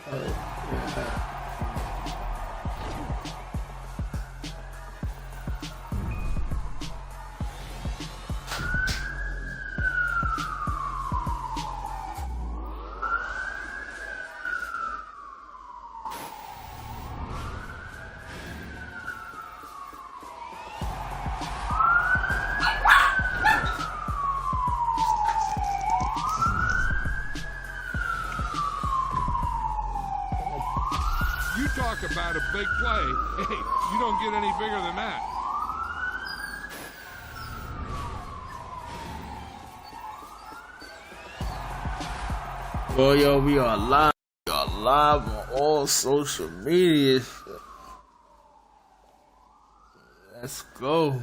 You talk about a big play. Hey, you don't get any bigger than that. Well, yo, we are live. We are live on all social media. Let's go.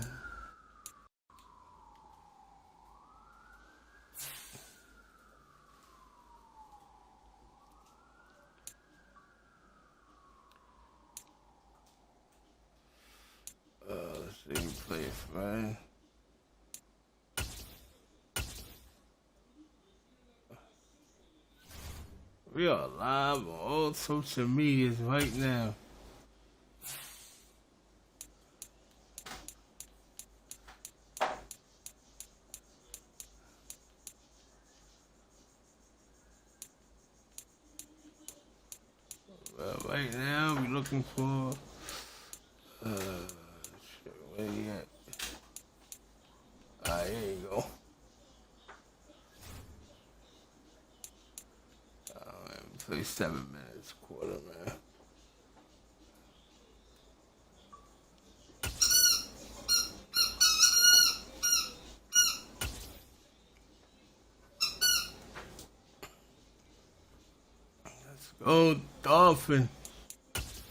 Let's see, play it, man. We are live on all social medias right now. Well, right now we're looking for where you at? Alright, here you go. Play 7 minutes, quarter, man. Let's go, Dolphin. Let's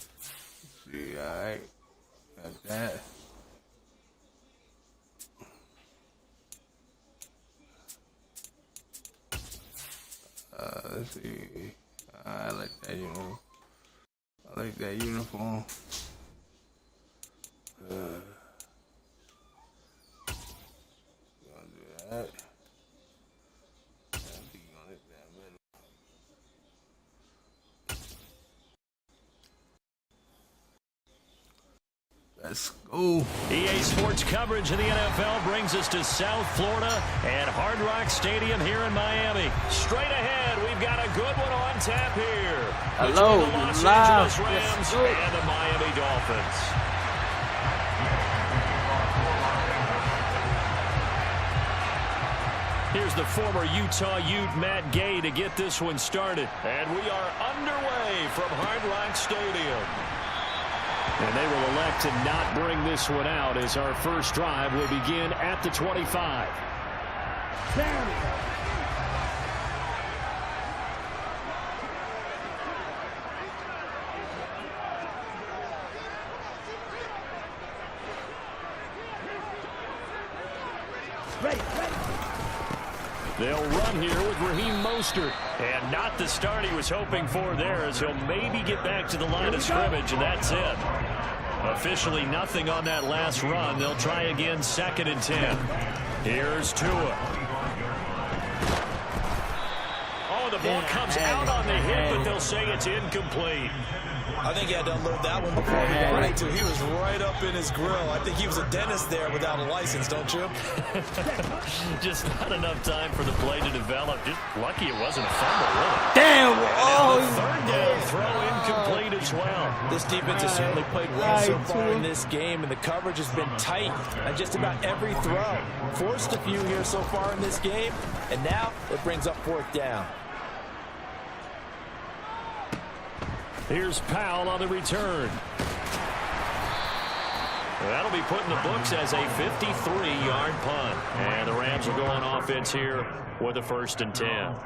see, alright. Got that. Let's see. I like that, you know. I like that uniform. Gonna do that. I think you're gonna hit that middle. Let's go. EA Sports coverage of the NFL brings us to South Florida and Hard Rock Stadium here in Miami. Straight ahead, we've got a good one on tap here. Hello, between the Los live. Angeles Rams and the Miami Dolphins. Here's the former Utah Ute Matt Gay to get this one started. And we are underway from Hard Rock Stadium. And they will elect to not bring this one out as our first drive will begin at the 25. They'll run here with Raheem Mostert. And not the start he was hoping for there, as he'll maybe get back to the line of scrimmage, and that's it. Officially nothing on that last run. They'll try again, 2nd and 10. Here's Tua. Oh, the ball comes out on the hit, but they'll say it's incomplete. I think he had to unload that one before he got right to. He was right up in his grill. I think he was a dentist there without a license, don't you? Just not enough time for the play to develop. Just lucky it wasn't a fumble, really. Damn! Oh, third down throw incomplete as well. This defense has certainly played well so far in this game, and the coverage has been tight on just about every throw. Forced a few here so far in this game, and now it brings up 4th down. Here's Powell on the return. That'll be put in the books as a 53-yard punt. And the Rams will go on offense here with a 1st and 10.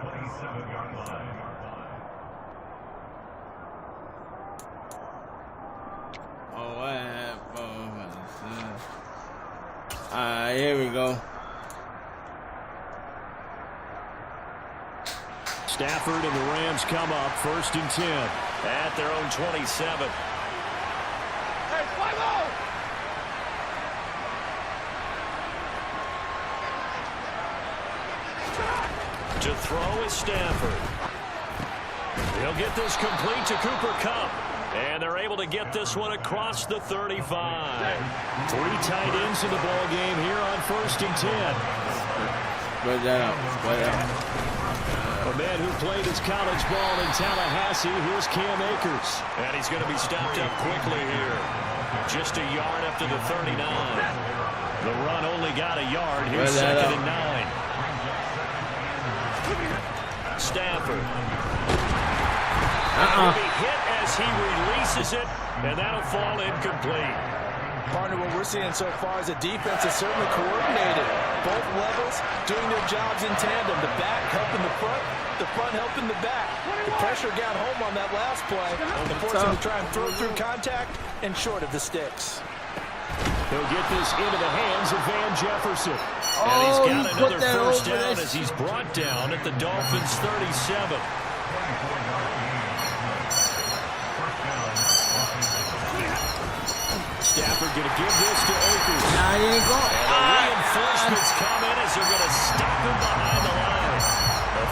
Oh, what happened? Alright, here we go. Stafford and the Rams come up 1st and 10 at their own 27. Hey, 5-0! To throw is Stafford. He'll get this complete to Cooper Kupp. And they're able to get this one across the 35. 3 tight ends in the ball game here on 1st and 10. Spread that out. Spread out. A man who played his college ball in Tallahassee. Here's Cam Akers. And he's going to be stopped up quickly here. Just a yard up to the 39. The run only got a yard. Here's 2nd and 9. Stafford. He'll be hit as he releases it, and that'll fall incomplete. Partner, what we're seeing so far is the defense is certainly coordinated. Both levels doing their jobs in tandem. The back helping the front helping the back. The pressure got home on that last play and forced him to try and throw through contact and short of the sticks. He'll get this into the hands of Van Jefferson. And he's got another first down as he's brought down at the Dolphins' 37. Stafford going to give this to Akers. Nah, he ain't going. Reinforcements come in as they're going to stop him behind the line.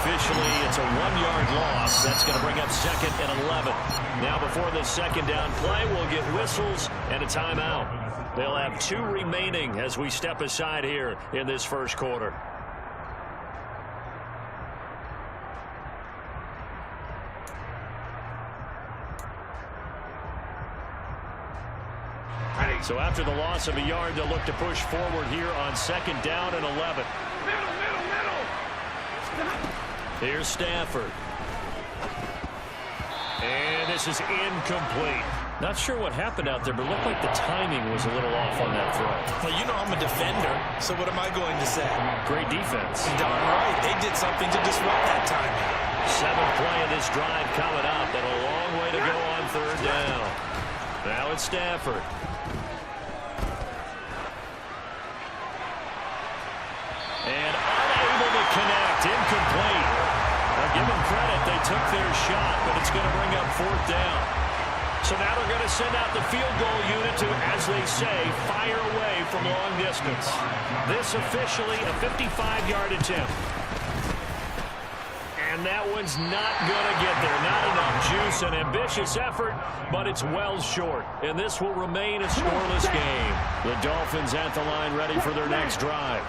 Officially, it's a 1-yard loss. That's going to bring up 2nd and 11. Now, before this 2nd down play, we'll get whistles and a timeout. They'll have 2 remaining as we step aside here in this 1st quarter. So after the loss of a yard, they'll look to push forward here on 2nd down and 11. Middle. Here's Stafford. And this is incomplete. Not sure what happened out there, but it looked like the timing was a little off on that throw. Well, you know I'm a defender, so what am I going to say? Great defense. Darn right. They did something to disrupt that timing. 7th play of this drive coming up, and a long way to go on 3rd down. Now it's Stafford. And unable to connect. Incomplete. Now give them credit. They took their shot, but it's going to bring up 4th down. So now they're going to send out the field goal unit to, as they say, fire away from long distance. This officially a 55-yard attempt. And that one's not going to get there. Not enough juice. An ambitious effort, but it's well short. And this will remain a scoreless game. The Dolphins at the line ready for their next drive.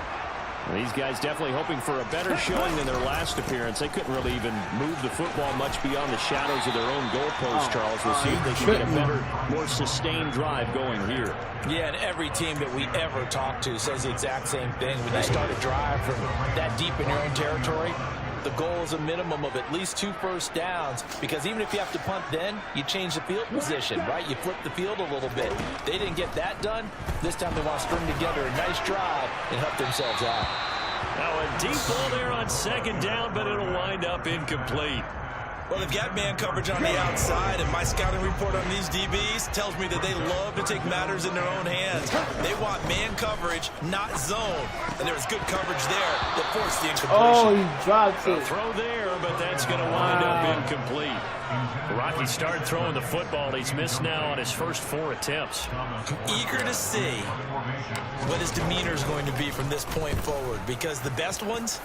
Well, these guys definitely hoping for a better showing than their last appearance. They couldn't really even move the football much beyond the shadows of their own goalpost, Charles. We'll see if they can get a better, more sustained drive going here. Yeah, and every team that we ever talk to says the exact same thing. When you start a drive from that deep in your own territory, the goal is a minimum of at least 2 first downs, because even if you have to punt then, you change the field position, right? You flip the field a little bit. They didn't get that done. This time they want to string together a nice drive and help themselves out. Now a deep ball there on 2nd down, but it'll wind up incomplete. Well, they've got man coverage on the outside, and my scouting report on these DBs tells me that they love to take matters in their own hands. They want man coverage, not zone. And there was good coverage there that forced the incompletion. Oh, he dropped it. A throw there, but that's going to wind up incomplete. Rocky started throwing the football. He's missed now on his first 4 attempts. Eager to see what his demeanor is going to be from this point forward, because the best ones,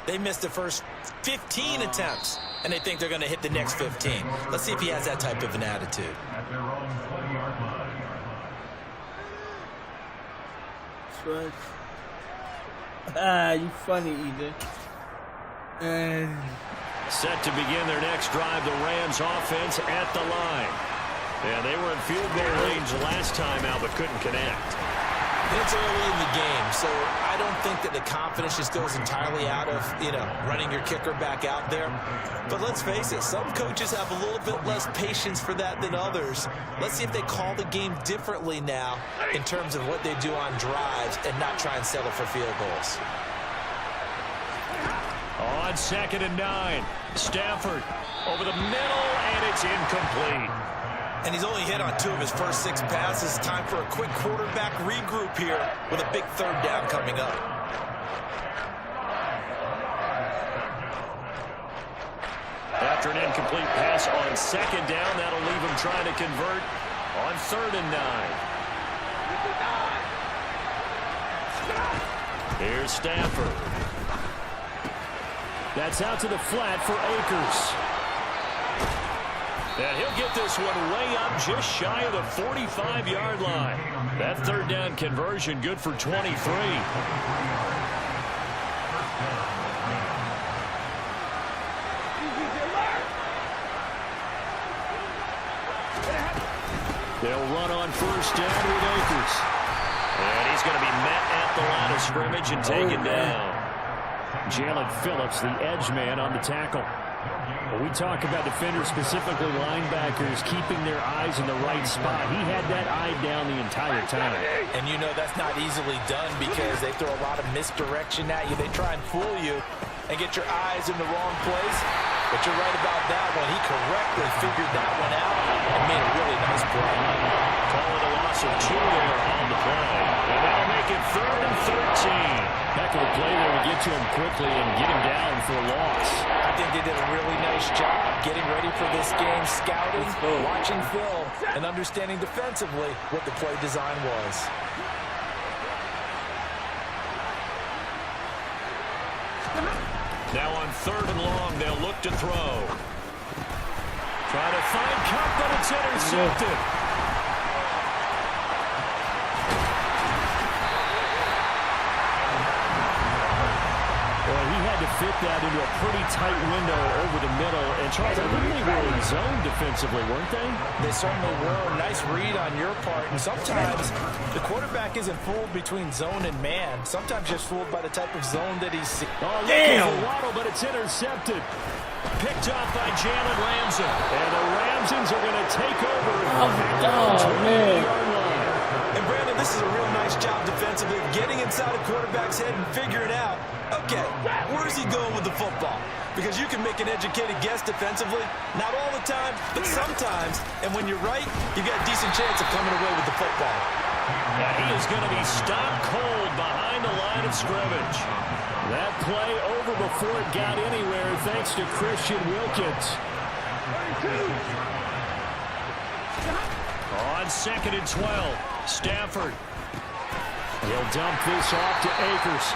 they missed the first 15 attempts, and they think they're going to hit the next 15. Let's see if he has that type of an attitude. You funny, Ethan. And set to begin their next drive, the Rams offense at the line. And they were in field goal range last time out, but couldn't connect. It's early in the game, so I don't think that the confidence just goes entirely out of, running your kicker back out there. But let's face it, some coaches have a little bit less patience for that than others. Let's see if they call the game differently now in terms of what they do on drives and not try and settle for field goals. On 2nd and 9, Stafford over the middle, and it's incomplete. And he's only hit on 2 of his first 6 passes. Time for a quick quarterback regroup here with a big 3rd down coming up. After an incomplete pass on 2nd down, that'll leave him trying to convert on 3rd and 9. Here's Stafford. That's out to the flat for Akers. And he'll get this one way up just shy of the 45-yard line. That third down conversion good for 23. They'll run on first down with Akers. And he's going to be met at the line of scrimmage and taken down. Jalen Phillips, the edge man on the tackle. When we talk about defenders, specifically linebackers, keeping their eyes in the right spot, he had that eye down the entire time. And you know that's not easily done because they throw a lot of misdirection at you. They try and fool you and get your eyes in the wrong place. But you're right about that one. He correctly figured that one out and made a really nice play. Call it a loss of 2 there on the play. And that'll make it 3rd and 13. Heck of a play there to get to him quickly and get him down for a loss. I think they did a really nice job getting ready for this game, scouting, watching film, and understanding defensively what the play design was. Now on 3rd and long, they'll look to throw. Trying to find Cup, but it's intercepted. Well, he had to fit that into a pretty tight window over the middle. And Charles, I think they were in zone defensively, weren't they? They certainly were. Nice read on your part. And sometimes the quarterback isn't fooled between zone and man. Sometimes just fooled by the type of zone that he's seeing. Oh, damn! Waddle, but it's intercepted. Picked off by Jalen Ramsey. And the Ramsons are going to take over. Man. And Brandon, this is a real nice job defensively, getting inside a quarterback's head and figuring out, okay, where's he going with the football? Because you can make an educated guess defensively, not all the time, but sometimes. And when you're right, you've got a decent chance of coming away with the football. And he is going to be stopped cold behind the line of scrimmage. That play over before it got anywhere thanks to Christian Wilkins. On 2nd and 12, Stafford. He'll dump this off to Akers.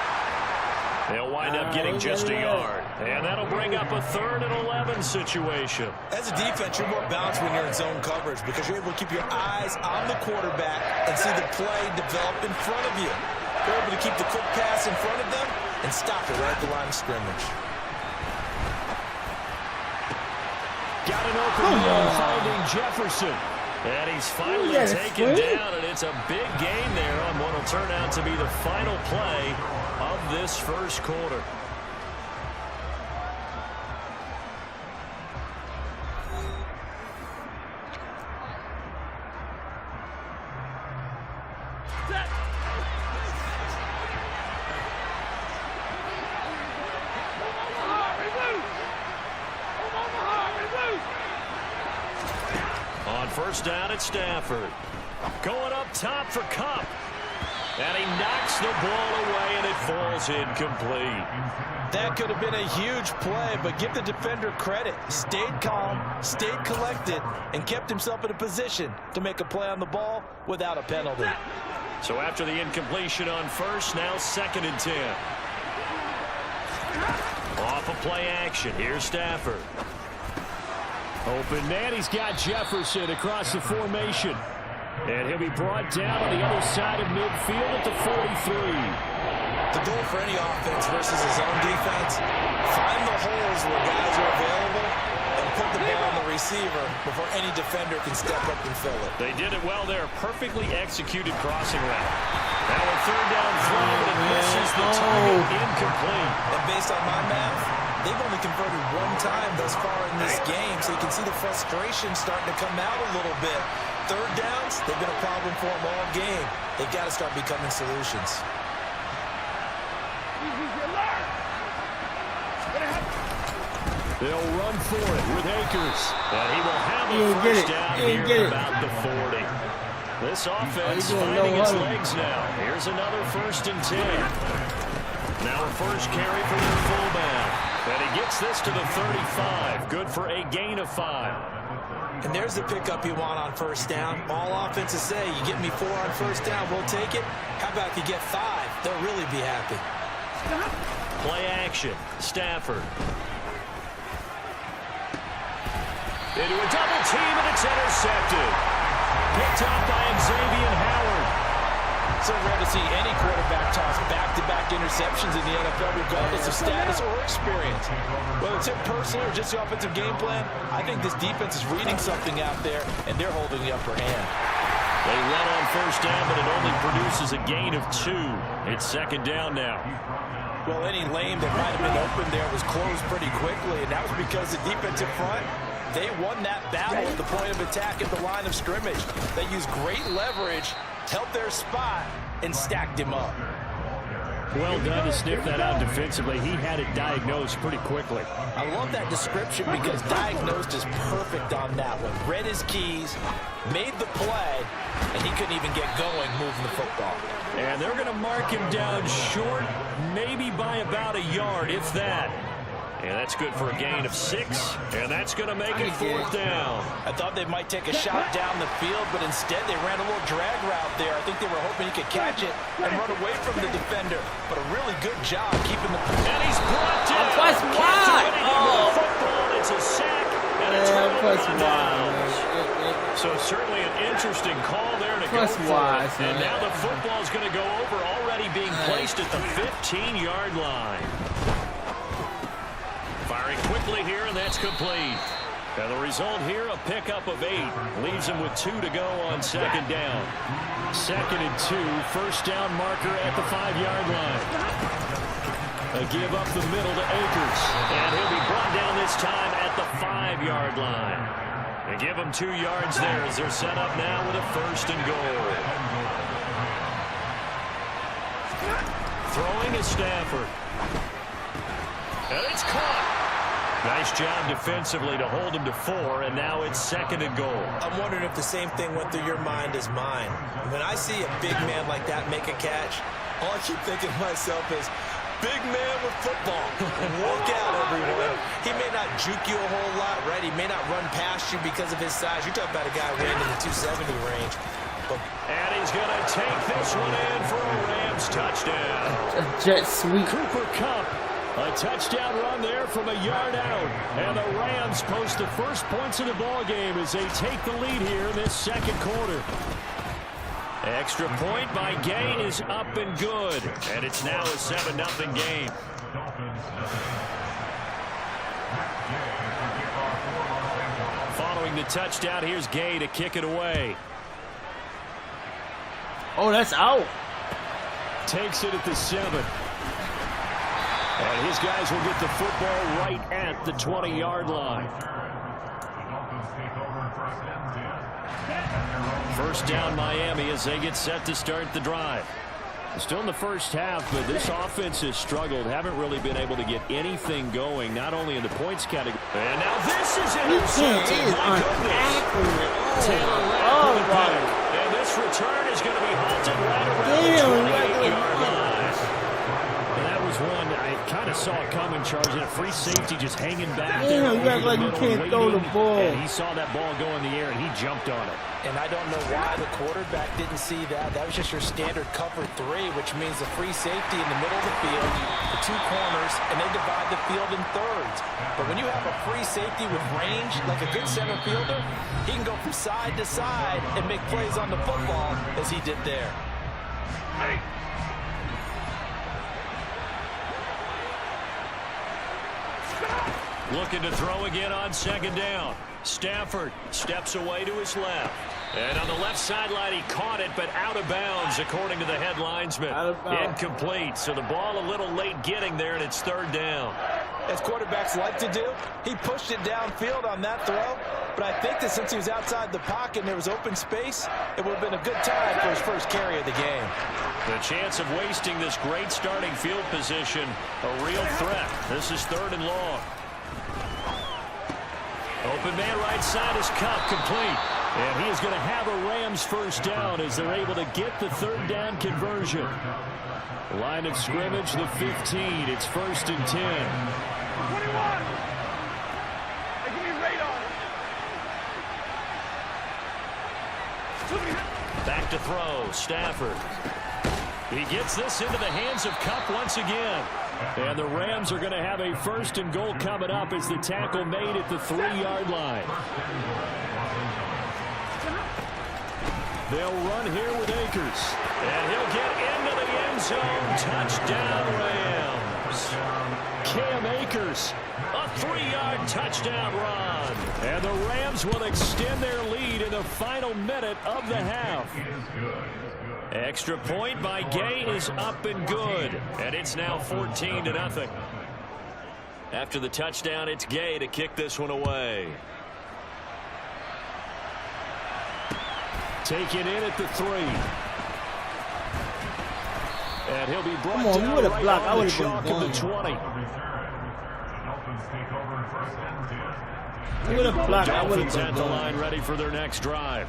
They'll wind up getting just a yard. And that'll bring up a 3rd and 11 situation. As a defense, you're more balanced when you're in zone coverage because you're able to keep your eyes on the quarterback and see the play develop in front of you. You're able to keep the quick pass in front of them and stop it right at the line of scrimmage. Got an open man finding Jefferson. And he's finally taken down, and it's a big gain there on what will turn out to be the final play of this first quarter. On first down at Stafford. Going up top for Cup. And he knocks the ball away, and it falls incomplete. That could have been a huge play, but give the defender credit. Stayed calm, stayed collected, and kept himself in a position to make a play on the ball without a penalty. So after the incompletion on first, now 2nd and 10. Off of play action. Here's Stafford. Open man, he's got Jefferson across the formation. And he'll be brought down on the other side of midfield at the 43. The goal for any offense versus his own defense, find the holes where guys are available and put the ball on the receiver before any defender can step up and fill it. They did it well there. Perfectly executed crossing route. Now a 3rd down throw, and it misses the target, incomplete. And based on my math, they've only converted 1 time thus far in this game, so you can see the frustration starting to come out a little bit. 3rd downs, they've been a problem for them all game. They've got to start becoming solutions. They'll run for it with Akers. And he will have a first down here at about the 40. This offense finding its legs now. Here's another 1st and 10. Now a first carry for their fullback. And he gets this to the 35. Good for a gain of 5. And there's the pickup you want on first down. All offenses say, you get me 4 on first down, we'll take it. How about if you get 5? They'll really be happy. Play action. Stafford. Into a double team, and it's intercepted. Picked up by Xavier Howard. So rare to see any quarterback toss back-to-back interceptions in the NFL, regardless of status or experience. Whether it's him personally or just the offensive game plan, I think this defense is reading something out there, and they're holding the upper hand. They run on first down, but it only produces a gain of 2. It's second down now. Well, any lane that might have been open there was closed pretty quickly, and that was because the defensive front, they won that battle at the point of attack at the line of scrimmage. They used great leverage, held their spot, and stacked him up. Well done to sniff that out defensively. He had it diagnosed pretty quickly. I love that description because diagnosed is perfect on that one. Read his keys, made the play, and he couldn't even get going moving the football. And they're going to mark him down short, maybe by about a yard, if that. And that's good for a gain of 6, and that's going to make it 4th down. I thought they might take a shot down the field, but instead they ran a little drag route there. I think they were hoping he could catch it and run away from the defender. But a really good job keeping the... And he's brought down. Plus wide. Football, it's a sack, and a touchdown. So certainly an interesting call there to go for it. And now the football is going to go over, already being placed at the 15-yard line. Firing quickly here, and that's complete. And the result here, a pickup of 8. Leaves him with 2 to go on second down. 2nd and 2, first down marker at the 5-yard line. A give up the middle to Akers. And he'll be brought down this time at the 5-yard line. They give him 2 yards there as they're set up now with a 1st and goal. Throwing is Stafford. And it's caught. Nice job defensively to hold him to 4, and now it's 2nd and goal. I'm wondering if the same thing went through your mind as mine. When I see a big man like that make a catch, all I keep thinking to myself is, big man with football. Look out, everyone. He may not juke you a whole lot, right? He may not run past you because of his size. You're talking about a guy weighing in the 270 range. And he's going to take this one in for a Rams touchdown. A jet sweep. Cooper Kupp. A touchdown run there from a yard out. And the Rams post the first points of the ball game as they take the lead here in this second quarter. Extra point by Gain is up and good. And it's now a 7-0 game. Following the touchdown, here's Gay to kick it away. Oh, that's out. Takes it at the 7. And his guys will get the football right at the 20-yard line. First down Miami as they get set to start the drive. Still in the first half, but this offense has struggled. Haven't really been able to get anything going, not only in the points category. And now this is intercepted. My goodness. Taylor Rapp with a pick. And this return is going to be halted right around the 28-yard line. And that was one I kind of saw it coming, charging a free safety just hanging back. Damn, you act like you can't throw the ball. And he saw that ball go in the air, and he jumped on it. And I don't know why the quarterback didn't see that. That was just your standard cover 3, which means the free safety in the middle of the field, the 2 corners, and they divide the field in thirds. But when you have a free safety with range, like a good center fielder, he can go from side to side and make plays on the football as he did there. Hey. Looking to throw again on second down. Stafford steps away to his left. And on the left sideline, he caught it, but out of bounds, according to the head linesman. Incomplete, so the ball a little late getting there, and it's 3rd down. As quarterbacks like to do, he pushed it downfield on that throw. But I think that since he was outside the pocket and there was open space, it would have been a good time for his first carry of the game. The chance of wasting this great starting field position, a real threat. This is 3rd and long. Open man right side is Kupp, complete. And he is going to have a Rams first down as they're able to get the 3rd down conversion. Line of scrimmage, the 15. It's 1st and 10. 21. Hey, give me radar. Back to throw, Stafford. He gets this into the hands of Kupp once again. And the Rams are going to have a 1st and goal coming up as the tackle made at the 3-yard line. They'll run here with Akers. And he'll get into the end zone. Touchdown, Rams. Cam Akers, a 3-yard touchdown run. And the Rams will extend their lead in the final minute of the half. Extra point by Gay is up and good. And it's now 14-0. After the touchdown, it's Gay to kick this one away. Taken in at the 3. And he'll be brought Come on, down you would have right blocked. I on would the have chalk been of the gone. 20. You would have blocked. I would have Dolphins been at the gone. line ready for their next drive.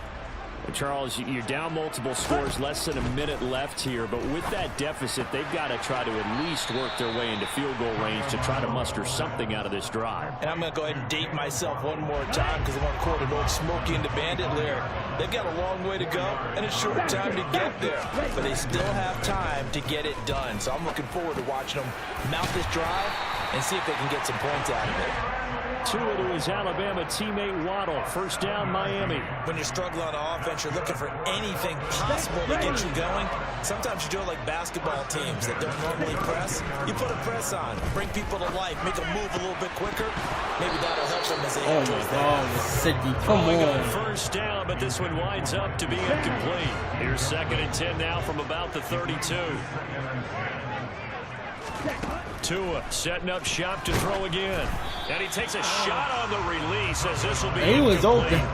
Charles, you're down multiple scores, less than a minute left here, but with that deficit, they've got to try to at least work their way into field goal range to try to muster something out of this drive. And I'm going to go ahead and date myself one more time because I want to quote an old Smokey and the Bandit lyric. They've got a long way to go and a short time to get there, but they still have time to get it done. So I'm looking forward to watching them mount this drive and see if they can get some points out of it. Tua to his Alabama teammate Waddle. 1st down, Miami. When you're struggling on offense, you're looking for anything possible to get you going. Sometimes you do it like basketball teams that don't normally press. You put a press on, bring people to life, make them move a little bit quicker. Maybe that'll help them as they Oh head my towards that. God, Sidney, come Calling on on. 1st down, but this one winds up to be incomplete. Here's 2nd and 10 now from about the 32. Tua setting up shop to throw again. And he takes a shot on the release as this will be He was incomplete. open.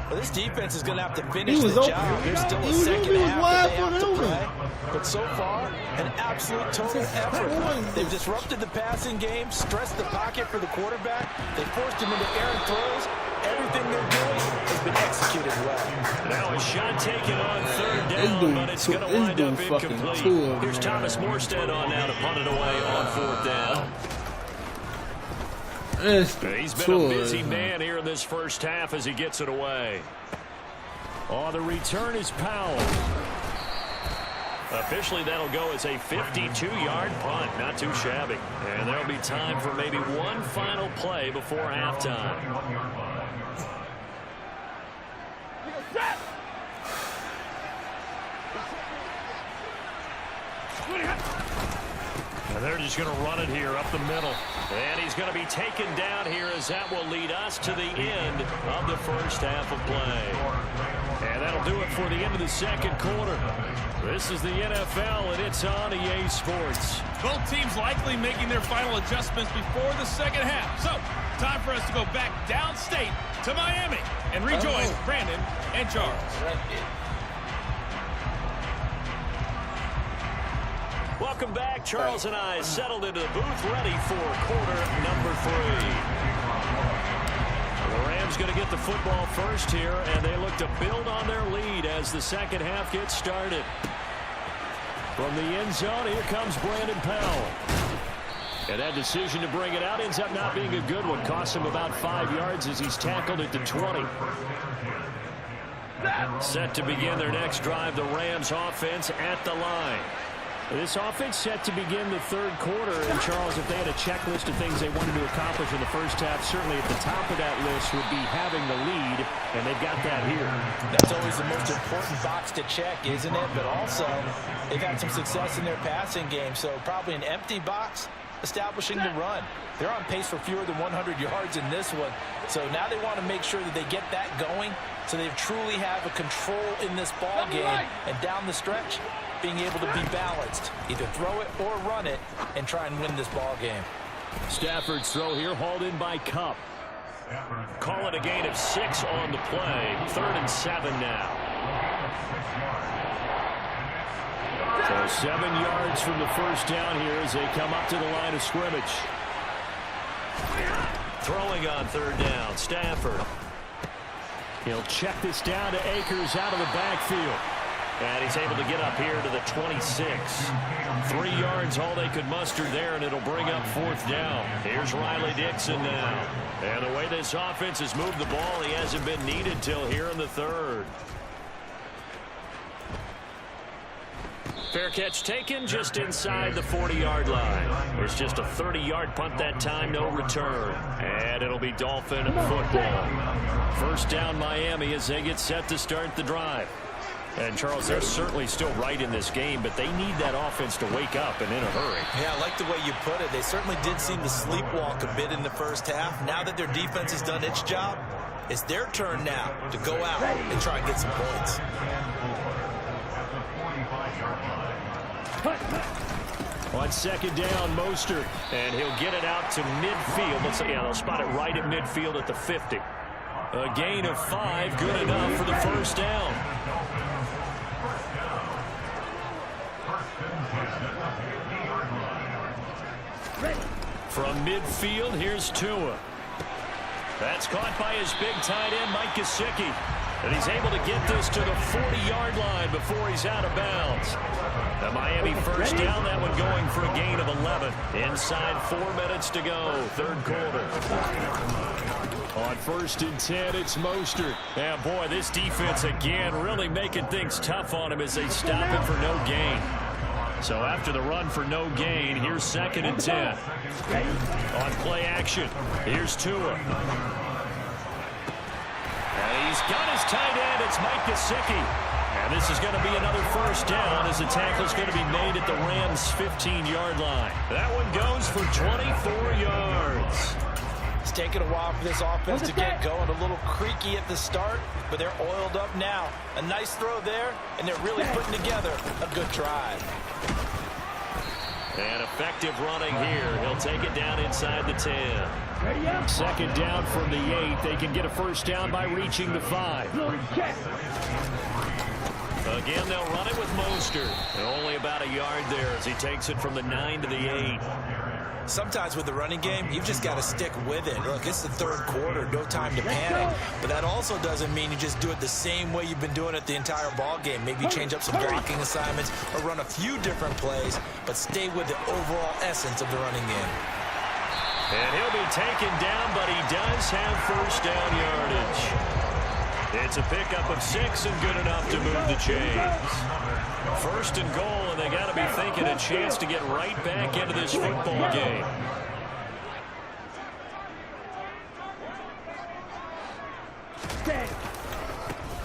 Well, this defense is going to have to finish He was the open. job. There's still He a was second open. He was half wide that they have for to the play. But so far, an absolute total effort. They've disrupted the passing game, stressed the pocket for the quarterback. They forced him into errant throws. Everything they're doing has been executed well. Now a shot taken on 3rd This down, dude- but it's going to this wind dude up fucking incomplete. Tua, Here's man. Thomas Morstead on now to punt it away on 4th down. He's been a busy man here in this 1st half as he gets it away. On the return is Powell. Officially, that'll go as a 52-yard punt. Not too shabby. And there'll be time for maybe one final play before halftime. And they're just going to run it here up the middle. And he's going to be taken down here as that will lead us to the end of the 1st half of play. And that'll do it for the end of the 2nd quarter. This is the NFL, and it's on EA Sports. Both teams likely making their final adjustments before the 2nd half. So, time for us to go back downstate to Miami and rejoin Brandon and Charles. Welcome back. Charles and I settled into the booth ready for quarter number 3. The Rams going to get the football first here, and they look to build on their lead as the 2nd half gets started. From the end zone, here comes Brandon Powell. And that decision to bring it out ends up not being a good one. Costs him about 5 yards as he's tackled at the 20. Set to begin their next drive, the Rams offense at the line. This offense set to begin the 3rd quarter, and Charles, if they had a checklist of things they wanted to accomplish in the 1st half, certainly at the top of that list would be having the lead, and they've got that here. That's always the most important box to check, isn't it? But also, they've had some success in their passing game, so probably an empty box establishing the run. They're on pace for fewer than 100 yards in this one, so now they want to make sure that they get that going so they truly have a control in this ball game, and down the stretch, being able to be balanced, either throw it or run it, and try and win this ball game. Stafford's throw here hauled in by Kupp. Call it a gain of 6 on the play. 3rd and 7 now. So 7 yards from the 1st down here as they come up to the line of scrimmage. Throwing on 3rd down, Stafford. He'll check this down to Akers out of the backfield. And he's able to get up here to the 26. 3 yards all they could muster there, and it'll bring up 4th down. Here's Riley Dixon now. And the way this offense has moved the ball, he hasn't been needed till here in the 3rd. Fair catch taken just inside the 40-yard line. It's just a 30-yard punt that time, no return. And it'll be Dolphin football. First down Miami as they get set to start the drive. And, Charles, they're certainly still right in this game, but they need that offense to wake up and in a hurry. Yeah, I like the way you put it. They certainly did seem to sleepwalk a bit in the first half. Now that their defense has done its job, it's their turn now to go out and try and get some points. On second down, Mostert, and he'll get it out to midfield. Let's see, yeah, they'll spot it right at midfield at the 50. A gain of 5, good enough for the first down. From midfield, here's Tua. That's caught by his big tight end, Mike Gesicki. And he's able to get this to the 40-yard line before he's out of bounds. The Miami first down, that one going for a gain of 11. Inside 4 minutes to go, third quarter. On 1st and 10, it's Mostert. And boy, this defense again really making things tough on him as they stop him for no gain. So after the run for no gain, here's 2nd and 10. On play action, here's Tua. And he's got his tight end. It's Mike Gesicki. And this is going to be another first down as the tackle's going to be made at the Rams' 15-yard line. That one goes for 24 yards. It's taken a while for this offense to get going. A little creaky at the start, but they're oiled up now. A nice throw there, and they're really putting together a good drive. And effective running here. He'll take it down inside the 10. Second down from the 8. They can get a first down by reaching the 5. Again, they'll run it with Mostert. And only about a yard there as he takes it from the 9 to the 8. Sometimes with the running game, you've just got to stick with it. Look, it's the third quarter, no time to panic. But that also doesn't mean you just do it the same way you've been doing it the entire ball game. Maybe change up some blocking assignments or run a few different plays, but stay with the overall essence of the running game. And he'll be taken down, but he does have first down yardage. It's a pickup of 6 and good enough to move the chains. First and goal, and they got to be thinking a chance to get right back into this football game.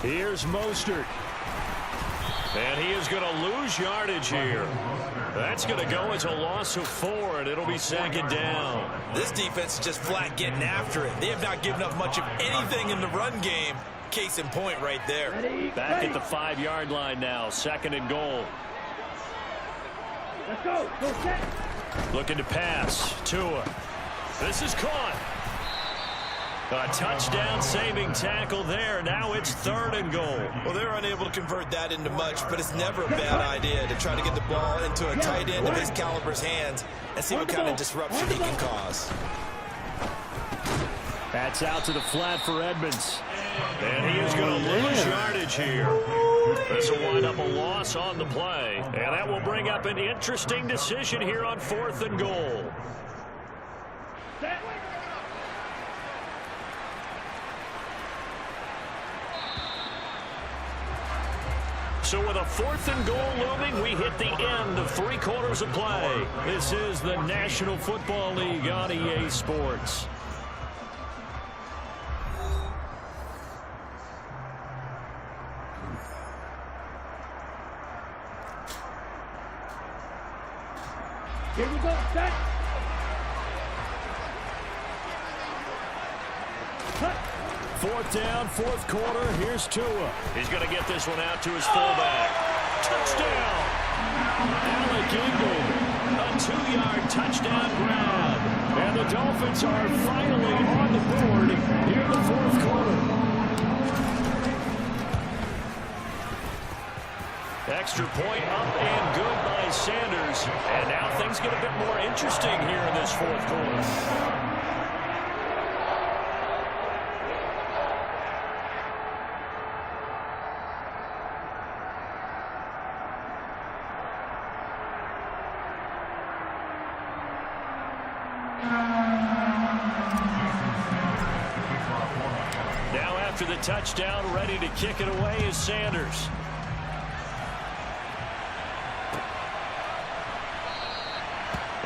Here's Mostert. And he is going to lose yardage here. That's going to go as a loss of 4, and it'll be second down. This defense is just flat getting after it. They have not given up much of anything in the run game. Case in point right there. Back at the 5-yard line now, second and goal. Let's go. Go set. Looking to pass. Tua. This is caught. A touchdown saving tackle there. Now it's third and goal. Well, they're unable to convert that into much, but it's never a bad idea to try to get the ball into a tight end of his caliber's hands and see what kind of disruption he can cause. That's out to the flat for Edmonds. And he is going to lose yardage here. This will wind up a loss on the play. And that will bring up an interesting decision here on 4th and goal. So with a 4th and goal looming, we hit the end of 3 quarters of play. This is the National Football League on EA Sports. Here we go. Set. Cut. 4th down, 4th quarter. Here's Tua. He's going to get this one out to his fullback. Touchdown! Alec Ingold. A 2-yard touchdown grab. And the Dolphins are finally on the board here in the 4th quarter. Extra point up and good by Sanders. And now things get a bit more interesting here in this 4th quarter. Now after the touchdown, ready to kick it away is Sanders.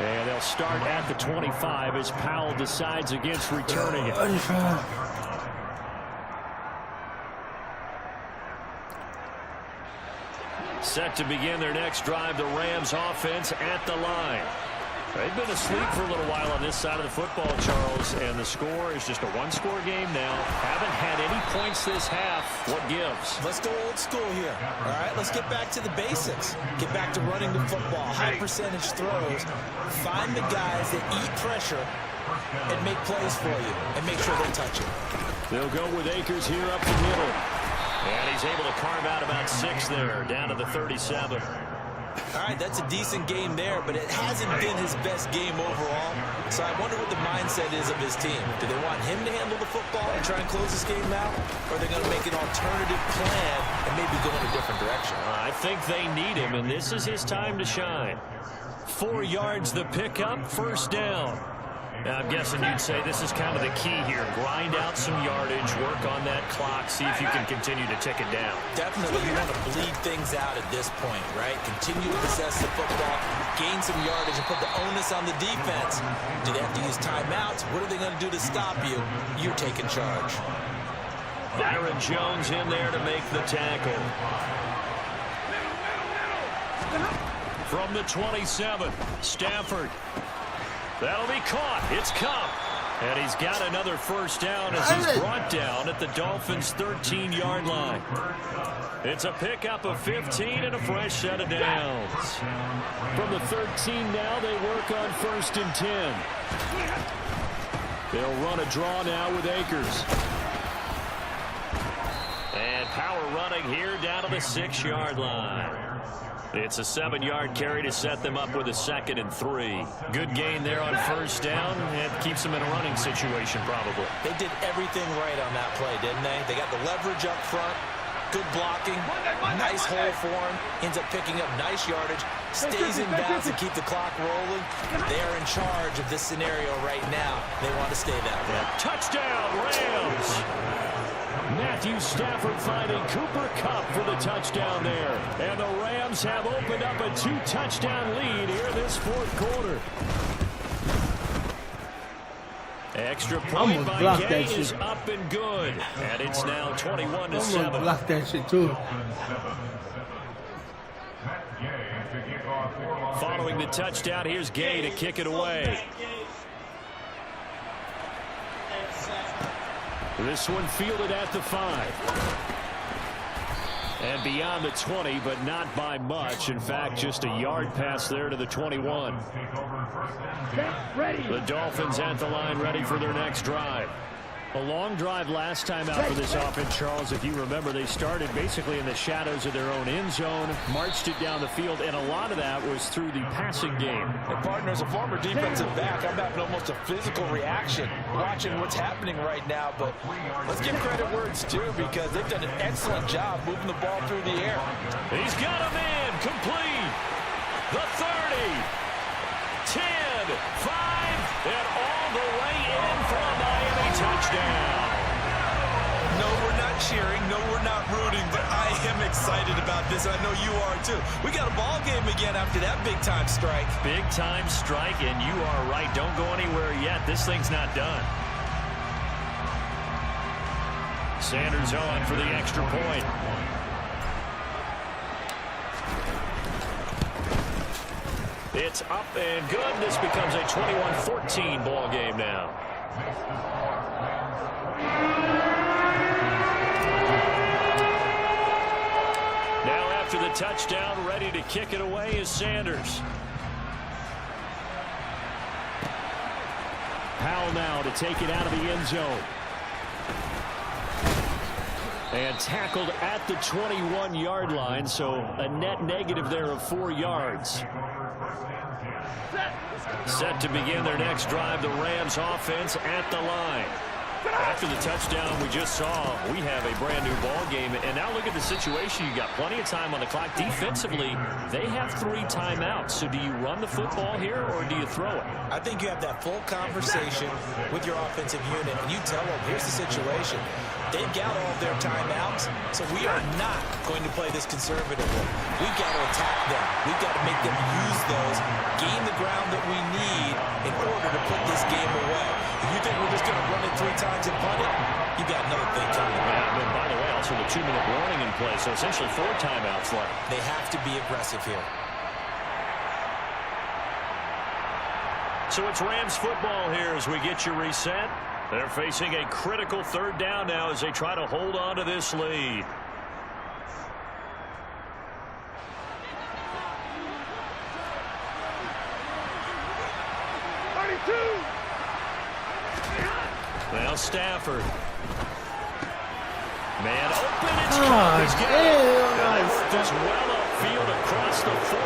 And they'll start at the 25 as Powell decides against returning it. Set to begin their next drive, the Rams offense at the line. They've been asleep for a little while on this side of the football, Charles, and the score is just a one-score game now. Haven't had any points this half. What gives? Let's go old school here. All right, let's get back to the basics. Get back to running the football, high percentage throws. Find the guys that eat pressure and make plays for you and make sure they touch it. They'll go with Akers here up the middle. And he's able to carve out about 6 there, down to the 37. All right, that's a decent game there, but it hasn't been his best game overall. So I wonder what the mindset is of his team. Do they want him to handle the football and try and close this game out? Or are they going to make an alternative plan and maybe go in a different direction? I think they need him, and this is his time to shine. 4 yards the pickup, first down. Now, I'm guessing you'd say this is kind of the key here. Grind out some yardage, work on that clock, see if you can continue to tick it down. Definitely, you want to bleed things out at this point, right? Continue to possess the football, gain some yardage, and put the onus on the defense. Do they have to use timeouts? What are they going to do to stop you? You're taking charge. Byron Jones in there to make the tackle. From the 27, Stafford. That'll be caught. It's Cup. And he's got another first down as he's brought down at the Dolphins' 13-yard line. It's a pickup of 15 and a fresh set of downs. From the 13 now, they work on 1st and 10. They'll run a draw now with Akers. And power running here down to the 6-yard line. It's a 7-yard carry to set them up with a 2nd and 3. Good gain there on first down. It keeps them in a running situation probably. They did everything right on that play, didn't they? They got the leverage up front. Good blocking. Nice hole for him. Ends up picking up nice yardage. Stays in bounds and keep the clock rolling. They are in charge of this scenario right now. They want to stay that way. Touchdown, Rams! Matthew Stafford finding Cooper Kupp for the touchdown there. And the Rams have opened up a 2-touchdown lead here in this 4th quarter. Extra point by Gay is up and good. And it's now 21-7. I'm gonna block that shit too. Following the touchdown, here's Gay to kick it away. This one fielded at the 5. And beyond the 20, but not by much. In fact, just a yard pass there to the 21. The Dolphins at the line, ready for their next drive. A long drive last time out for this offense, Charles. If you remember, they started basically in the shadows of their own end zone, marched it down the field, and a lot of that was through the passing game. And partner, as a former defensive back, I'm having almost a physical reaction watching what's happening right now. But let's give credit where it's due, because they've done an excellent job moving the ball through the air. He's got a man complete. The 30, 10, 5, and all the way in for a Miami touchdown. No, we're not cheering. No, we're not rooting, but I am excited about this. I know you are too. We got a ball game again after that big-time strike. Big-time strike, and you are right. Don't go anywhere yet. This thing's not done. Sanders on for the extra point. It's up and good. This becomes a 21-14 ball game now. Now after the touchdown, ready to kick it away is Sanders. Powell now to take it out of the end zone. And tackled at the 21-yard line, so a net negative there of 4 yards. Set to begin their next drive, the Rams offense at the line. After the touchdown we just saw, we have a brand new ball game. And now look at the situation. You got plenty of time on the clock. Defensively, they have 3 timeouts. So do you run the football here or do you throw it? I think you have that full conversation with your offensive unit, and you tell them, here's the situation. They've got all of their timeouts, so we are not going to play this conservatively. We've got to attack them. We've got to make them use those, gain the ground that we need in order to put this game away. If you think we're just going to run it 3 times and punt it, you got another thing coming. Yeah, and by the way, also the 2-minute warning in play, so essentially 4 timeouts left. They have to be aggressive here. So it's Rams football here as we get you reset. They're facing a critical 3rd down now as they try to hold on to this lead. Now Stafford. Man open, it's caught. He's got it. Just well upfield across the 45.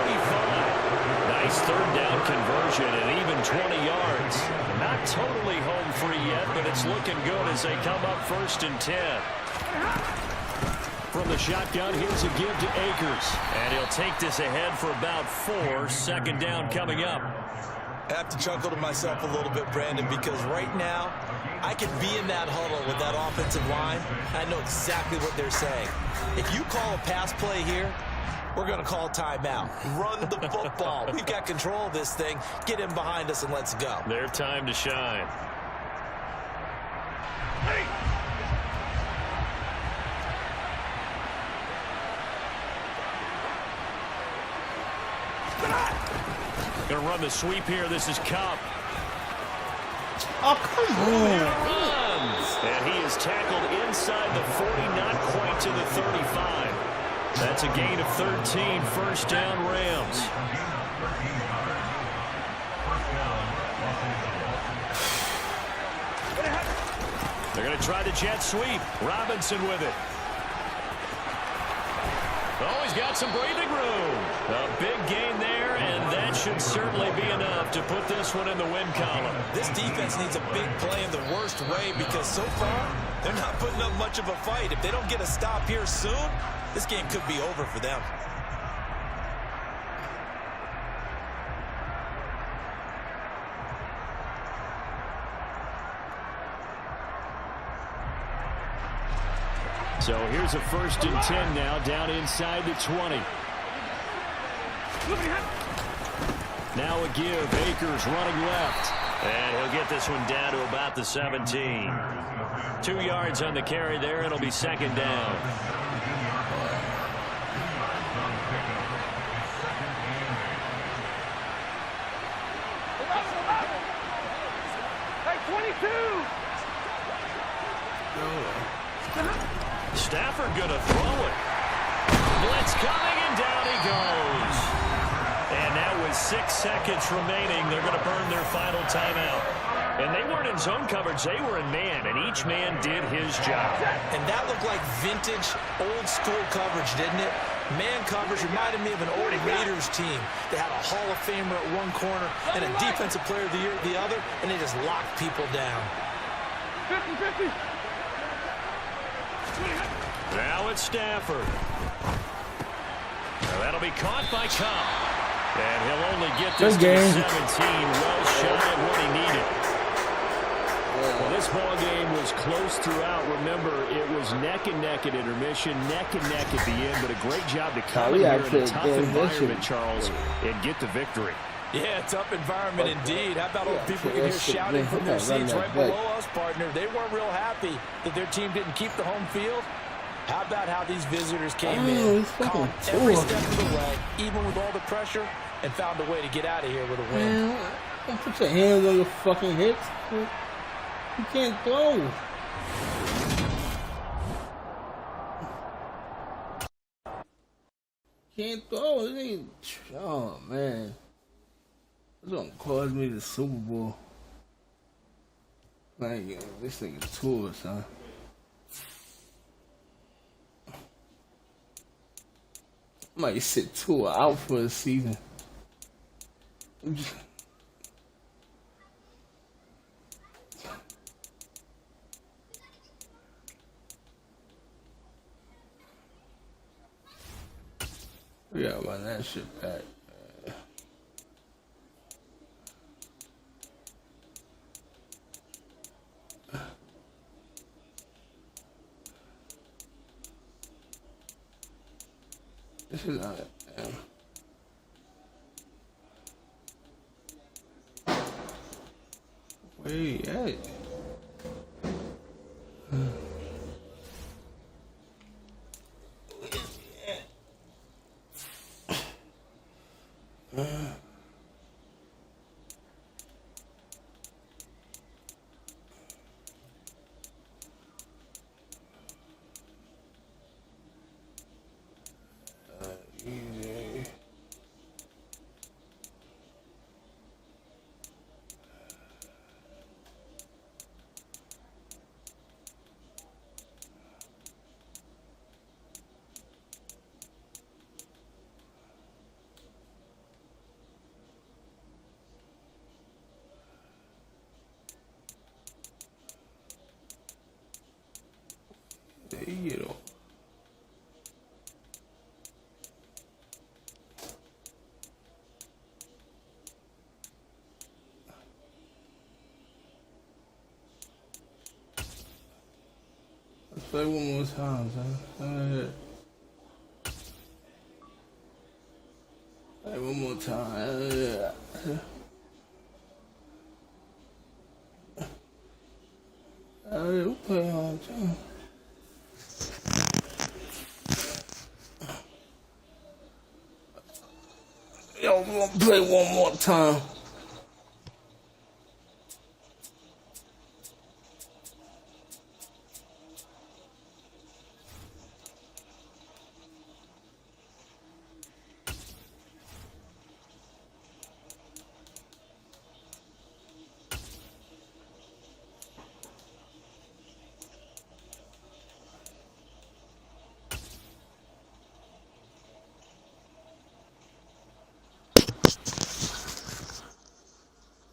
Nice 3rd down conversion and even 20 yards. Not totally home free yet, but it's looking good as they come up 1st and 10. From the shotgun, here's a give to Akers. And he'll take this ahead for about 4. 2nd down coming up. I have to chuckle to myself a little bit, Brandon, because right now I can be in that huddle with that offensive line. I know exactly what they're saying. If you call a pass play here, we're going to call timeout. Run the football. We've got control of this thing. Get in behind us and let's go. Their time to shine. Going to run the sweep here. This is Cup. Oh, come on. Runs. And he is tackled inside the 40, not quite to the 35. That's a gain of 13. 1st down, Rams. They're going to try the jet sweep. Robinson with it. Oh, he's got some breathing room. A big gain there, and that should certainly be enough to put this one in the win column. This defense needs a big play in the worst way because so far they're not putting up much of a fight. If they don't get a stop here soon, this game could be over for them. So here's a 1st and 10 now, down inside the 20. Now a give. Akers running left. And he'll get this one down to about the 17. 2 yards on the carry there. It'll be 2nd down. Hey, 22! Stafford gonna throw it. Blitz coming, and down he goes. And now with 6 seconds remaining, they're gonna burn their final timeout. And they weren't in zone coverage, they were in man, and each man did his job. And that looked like vintage, old-school coverage, didn't it? Man coverage reminded me of an old Raiders team. They had a Hall of Famer at one corner and a Defensive Player of the Year at the other, and they just locked people down. 50-50. Now it's Stafford. Now that'll be caught by Cobb. And he'll only get this to the 17. Well shy of what he needed. Well, this ball game was close throughout. Remember, it was neck and neck at intermission, neck and neck at the end, but a great job to come in here in a tough environment, Charles, and get the victory. Yeah, tough environment indeed. How about all the people can hear shouting from their seats right below us, partner? They weren't real happy that their team didn't keep the home field. How about how these visitors came in, calm every step of the way, even with all the pressure, and found a way to get out of here with a win. Man, don't put your hands on your fucking hips. You can't throw. Can't throw. It ain't. Oh man, it's gonna cause me the Super Bowl. Like this thing is tours, huh? Might sit Tua out for the season. We gotta run that shit back. This is not it. Where you at? You know. Let's play one more time, son. Play one more time. We'll play all the time. Yo, we're gonna play one more time.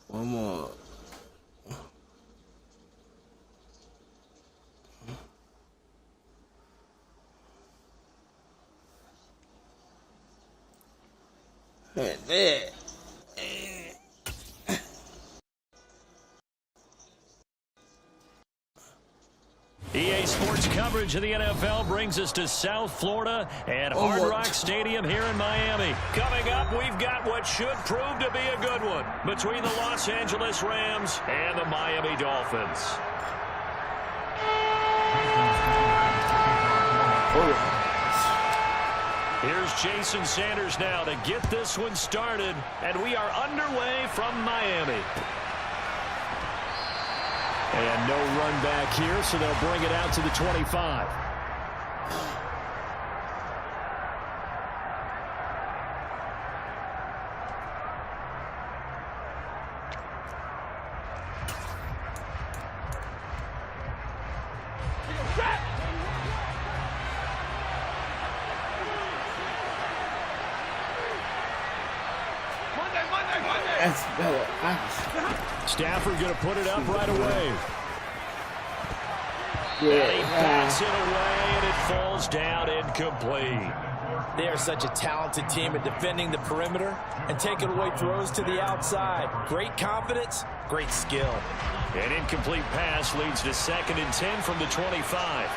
One more. There. EA Sports coverage of the NFL brings us to South Florida and Hard Rock Stadium here in Miami. Coming up, we've got what should prove to be a good one between the Los Angeles Rams and the Miami Dolphins. Here's Jason Sanders now to get this one started, and we are underway from Miami. And no run back here, so they'll bring it out to the 25. That's better. Stafford going to put it up right away. Yeah. And he backs it away, and it falls down incomplete. They are such a talented team at defending the perimeter and taking away throws to the outside. Great confidence, great skill. An incomplete pass leads to 2nd and 10 from the 25.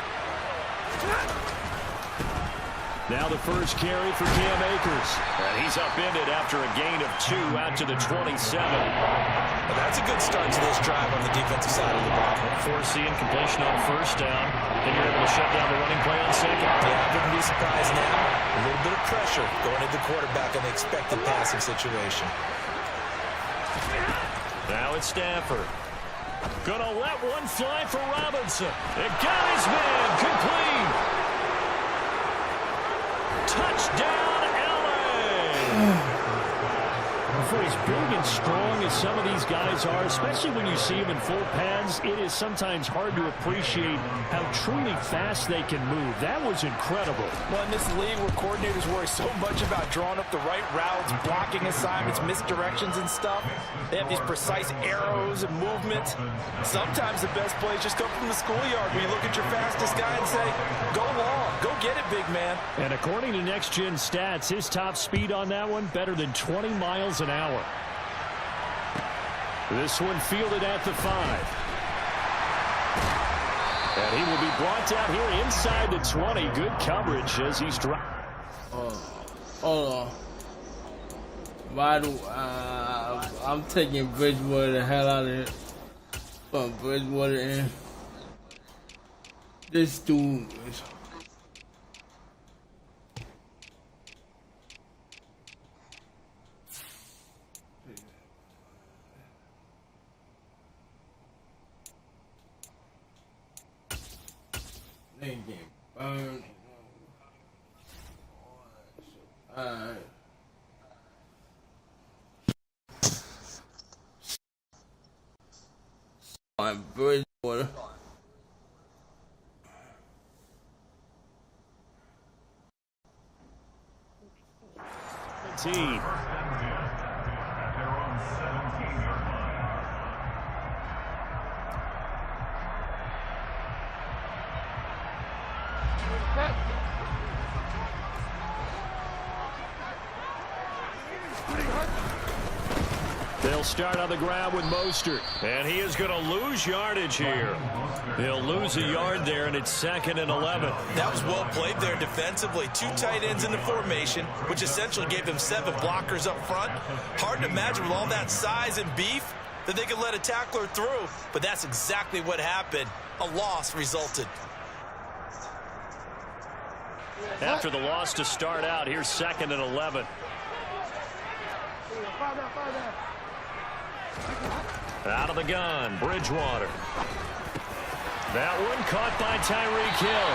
Now the first carry for Cam Akers. And he's upended after a gain of 2 out to the 27. Well, that's a good start to this drive on the defensive side of the ball. Force the incompletion on 1st down. Then you're able to shut down the running play on 2nd. Yeah, I wouldn't be surprised now. A little bit of pressure going into the quarterback on the expected passing situation. Now it's Stafford. Gonna let one fly for Robinson. It got his man complete. Touchdown, LA! For as big and strong as some of these guys are, especially when you see them in full pads, it is sometimes hard to appreciate how truly fast they can move. That was incredible. Well, in this league where coordinators worry so much about drawing up the right routes, blocking assignments, misdirections and stuff, they have these precise arrows and movements. Sometimes the best plays just come from the schoolyard where you look at your fastest guy and say, go long, go get it, big man. And according to Next Gen Stats, his top speed on that one, better than 20 miles an hour. This one fielded at the 5. And he will be brought down here inside the 20. Good coverage as he's dropped. Hold on. Why do I'm taking Bridgewater the hell out of it. Put Bridgewater in. This dude is. They get burned. Alright. On Bridgewater. Team. They'll start on the ground with Mostert, and he is going to lose yardage here. He'll lose a yard there, and it's 2nd and 11. That was well played there defensively. 2 tight ends in the formation, which essentially gave them 7 blockers up front. Hard to imagine with all that size and beef that they could let a tackler through, but that's exactly what happened. A loss resulted. After the loss to start out, here's 2nd and 11. Out of the gun, Bridgewater. That one caught by Tyreek Hill.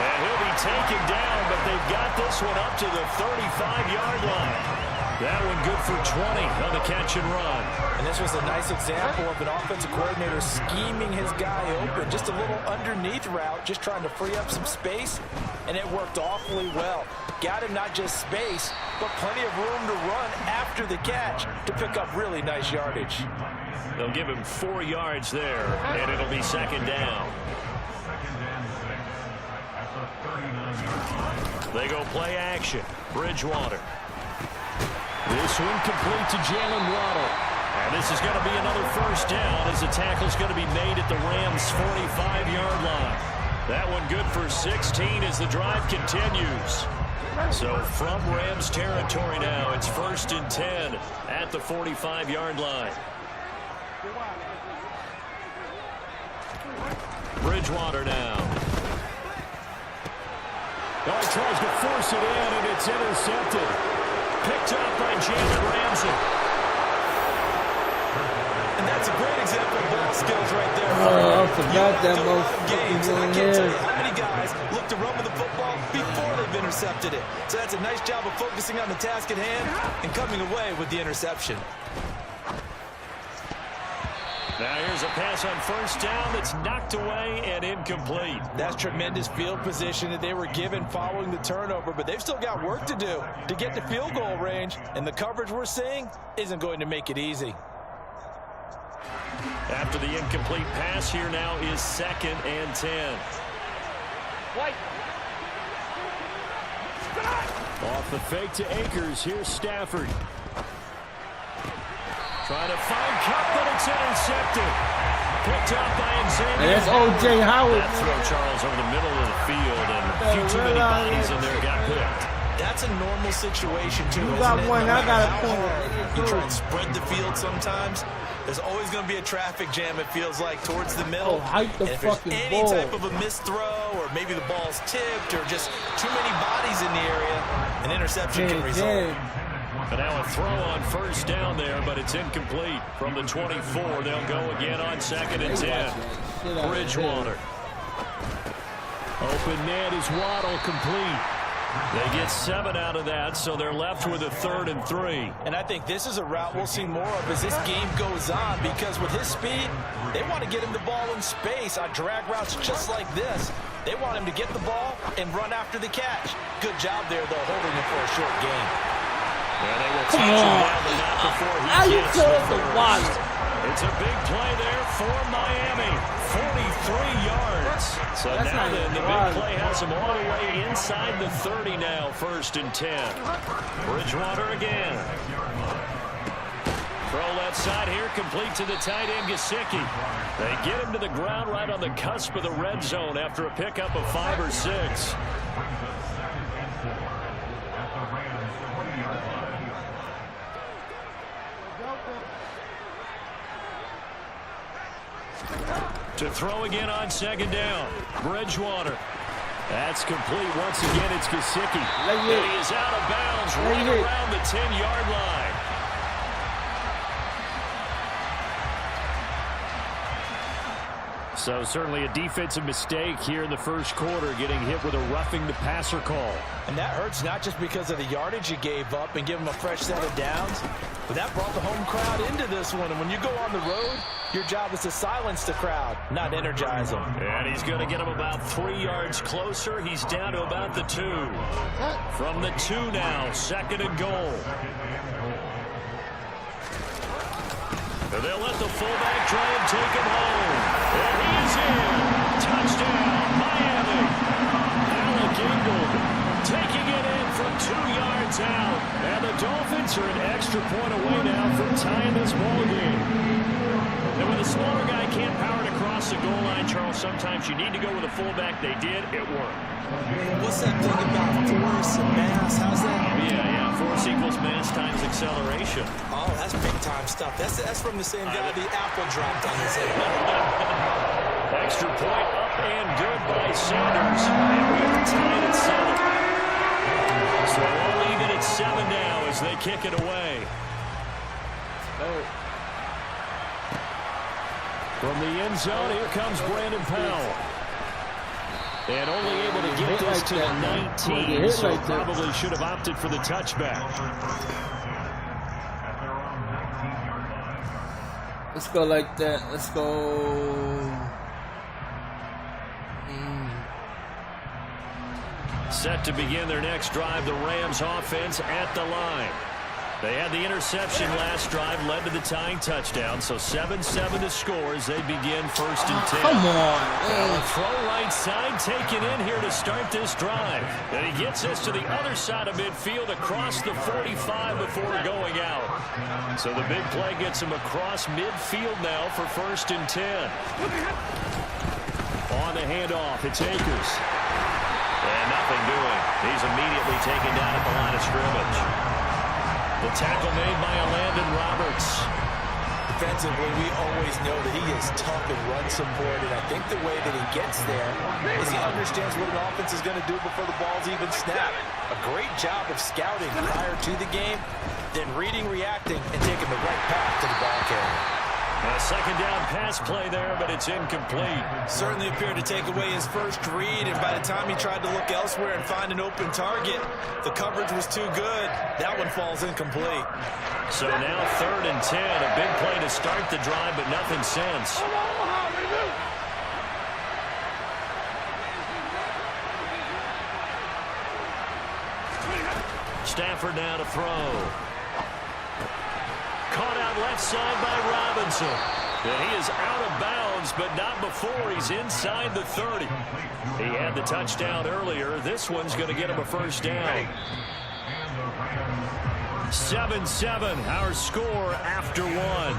And he'll be taken down, but they've got this one up to the 35-yard line. That one good for 20 on the catch and run. And this was a nice example of an offensive coordinator scheming his guy open. Just a little underneath route, just trying to free up some space, and it worked awfully well. Got him not just space, but plenty of room to run after the catch to pick up really nice yardage. They'll give him 4 yards there, and it'll be 2nd down. They go play action. Bridgewater. This one complete to Jalen Waddle. And this is going to be another 1st down as the tackle's going to be made at the Rams' 45-yard line. That one good for 16 as the drive continues. So from Rams territory now, it's 1st and 10 at the 45-yard line. Bridgewater now. Oh, he tries to force it in, and it's intercepted. Picked up by Jalen Ramsey. And that's a great example of ball skills right there. Oh, I forgot that games. And I most. can't tell you how many guys look to run with the football before they've intercepted it. So that's a nice job of focusing on the task at hand and coming away with the interception. Now here's a pass on 1st down that's knocked away and incomplete. That's tremendous field position that they were given following the turnover, but they've still got work to do to get to field goal range, and the coverage we're seeing isn't going to make it easy. After the incomplete pass, here now is 2nd and 10. White. Off the fake to Akers, here's Stafford. Trying to find Cup, but it's intercepted. Picked out by Xavier. And that's O.J. Howard. That throw, Charles, over the middle of the field, and a few too many bodies in there got picked. That's a normal situation, too. You got one, I got a point. You try and spread the field sometimes. There's always going to be a traffic jam, it feels like, towards the middle. Hike the and if there's fucking any ball. type of a missed throw, or maybe the ball's tipped, or just too many bodies in the area, an interception can result. And now a throw on 1st down there, but it's incomplete. From the 24, they'll go again on 2nd and 10. Bridgewater. Open net is Waddle, complete. They get 7 out of that, so they're left with a 3rd and 3. And I think this is a route we'll see more of as this game goes on, because with his speed, they want to get him the ball in space on drag routes just like this. They want him to get the ball and run after the catch. Good job there, though, holding him for a short game. And they will touch him down the net before he gets the first. It's a big play there for Miami. 43 yards. So That's now not the big wide. play has him all the way inside the 30 now. 1st and 10. Bridgewater again. Throw left side here, complete to the tight end, Gesicki. They get him to the ground right on the cusp of the red zone after a pickup of 5 or 6. To throw again on second down. Bridgewater. That's complete once again. It's Gesicki. And he is out of bounds right around the 10-yard line. So certainly a defensive mistake here in the first quarter, getting hit with a roughing the passer call. And that hurts not just because of the yardage you gave up and give them a fresh set of downs, but that brought the home crowd into this one. And when you go on the road, your job is to silence the crowd, not energize them. And he's going to get him about 3 yards closer. He's down to about the 2. From the 2 now, second and goal. And they'll let the fullback try and take him home. And he is in. Touchdown, Miami. Alec Ingold taking it in from 2 yards out. And the Dolphins are an extra point away now from tying this ball game. And when the smaller guy can't power it across the goal line, Charles, sometimes you need to go with a fullback. They did. It worked. What's that thing about force and mass? How's that? Yeah. Force equals mass times acceleration. Oh, that's big-time stuff. That's from the same guy the apple dropped on his head. Extra point up and good by Sanders. And we're tied at 7. So we'll leave it at 7 now as they kick it away. From the end zone, here comes Brandon Powell. And only able to get this to the 19, so probably should have opted for the touchback. Let's go like that. Let's go. Set to begin their next drive, the Rams offense at the line. They had the interception last drive, led to the tying touchdown, so 7-7 to score as they begin first and 10. Come on. Throw right side taken in here to start this drive. And he gets this to the other side of midfield across the 45 before going out. So the big play gets him across midfield now for first and 10. On the handoff, it's Akers. And nothing doing. He's immediately taken down at the line of scrimmage. The tackle made by Landon Roberts. Defensively, we always know that he is tough and run support, and I think the way that he gets there is he understands what an offense is going to do before the ball's even snapped. A great job of scouting prior to the game, then reading, reacting, and taking the right path to the ball carrier. A second down pass play there, but it's incomplete. Certainly appeared to take away his first read, and by the time he tried to look elsewhere and find an open target, the coverage was too good. That one falls incomplete. So now third and 10, a big play to start the drive, but nothing since. Stafford now to throw. Caught out left side by Robinson. And he is out of bounds, but not before he's inside the 30. He had the touchdown earlier. This one's going to get him a first down. 7-7, our score after one.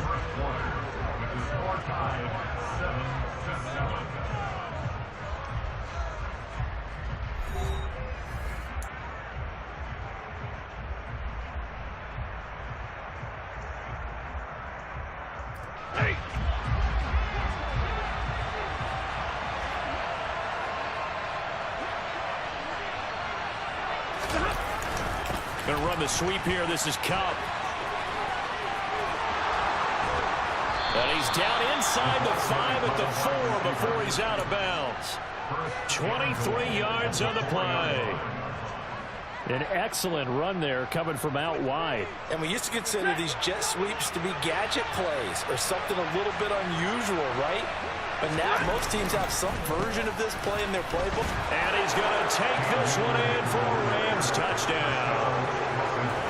Going to run the sweep here. This is Cup. And he's down inside the 5 at the 4 before he's out of bounds. 23 yards on the play. An excellent run there coming from out wide. And we used to consider these jet sweeps to be gadget plays or something a little bit unusual, right? But now most teams have some version of this play in their playbook. And he's going to take this one in for a Rams touchdown.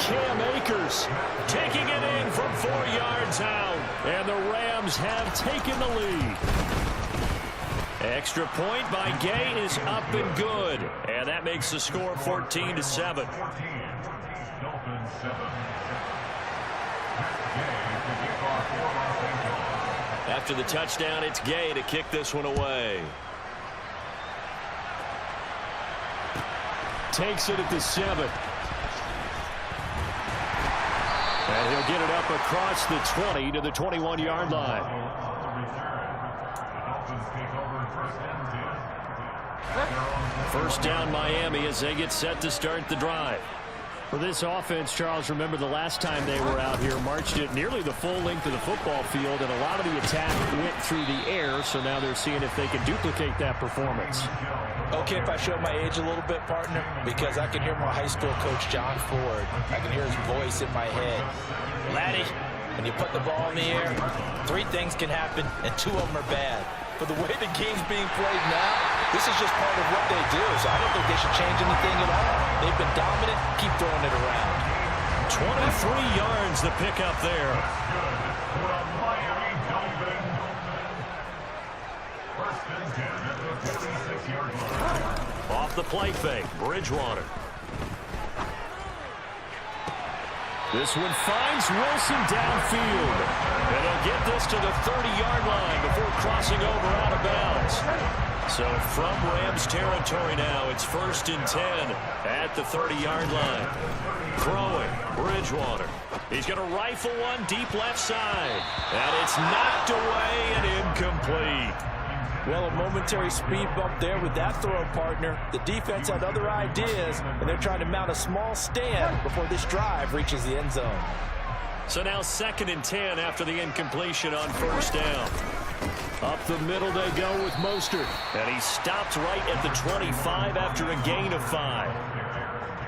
Cam Akers taking it in from 4 yards out. And the Rams have taken the lead. Extra point by Gay is up and good. And that makes the score 14-7. After the touchdown, it's Gay to kick this one away. Takes it at the 7. And he'll get it up across the 20 to the 21-yard line. First down Miami as they get set to start the drive. For this offense, Charles, remember the last time they were out here, marched it nearly the full length of the football field, and a lot of the attack went through the air, so now they're seeing if they can duplicate that performance. Okay, if I show my age a little bit, partner, because I can hear my high school coach, John Ford. I can hear his voice in my head. Laddie, when you put the ball in the air, 3 things can happen, and 2 of them are bad. But the way the game's being played now, this is just part of what they do, so I don't think they should change anything at all. They've been dominant. Keep throwing it around. 23 yards the pickup there. Off the play fake, Bridgewater. This one finds Wilson downfield. And they'll get this to the 30-yard line before crossing over out of bounds. So from Rams territory now, it's 1st and 10 at the 30-yard line. Throwing, Bridgewater. He's going to rifle one deep left side. And it's knocked away and incomplete. Well, a momentary speed bump there with that throw, partner. The defense had other ideas, and they're trying to mount a small stand before this drive reaches the end zone. So now 2nd and 10 after the incompletion on 1st down. Up the middle they go with Mostert. And he stopped right at the 25 after a gain of 5.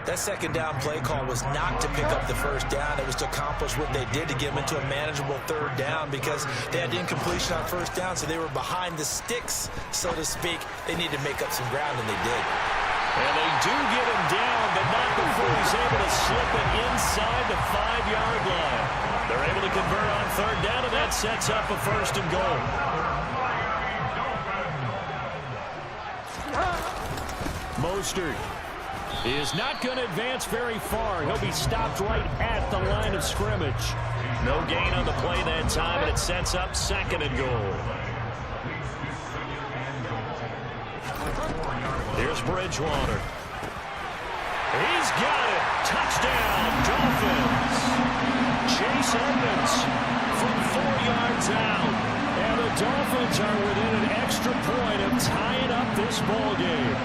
That 2nd down play call was not to pick up the 1st down. It was to accomplish what they did to get them into a manageable 3rd down because they had incompletion on 1st down, so they were behind the sticks, so to speak. They needed to make up some ground, and they did. And they do get him down, but not before he's able to slip it inside the 5-yard line. They're able to convert on 3rd down, and that sets up a 1st and goal. Mostert is not going to advance very far. He'll be stopped right at the line of scrimmage. No gain on the play that time, and it sets up 2nd and goal. Here's Bridgewater. He's got it. Touchdown, Dolphins. Chase Edmonds from 4 yards out. And the Dolphins are within an extra point of tying up this ball game.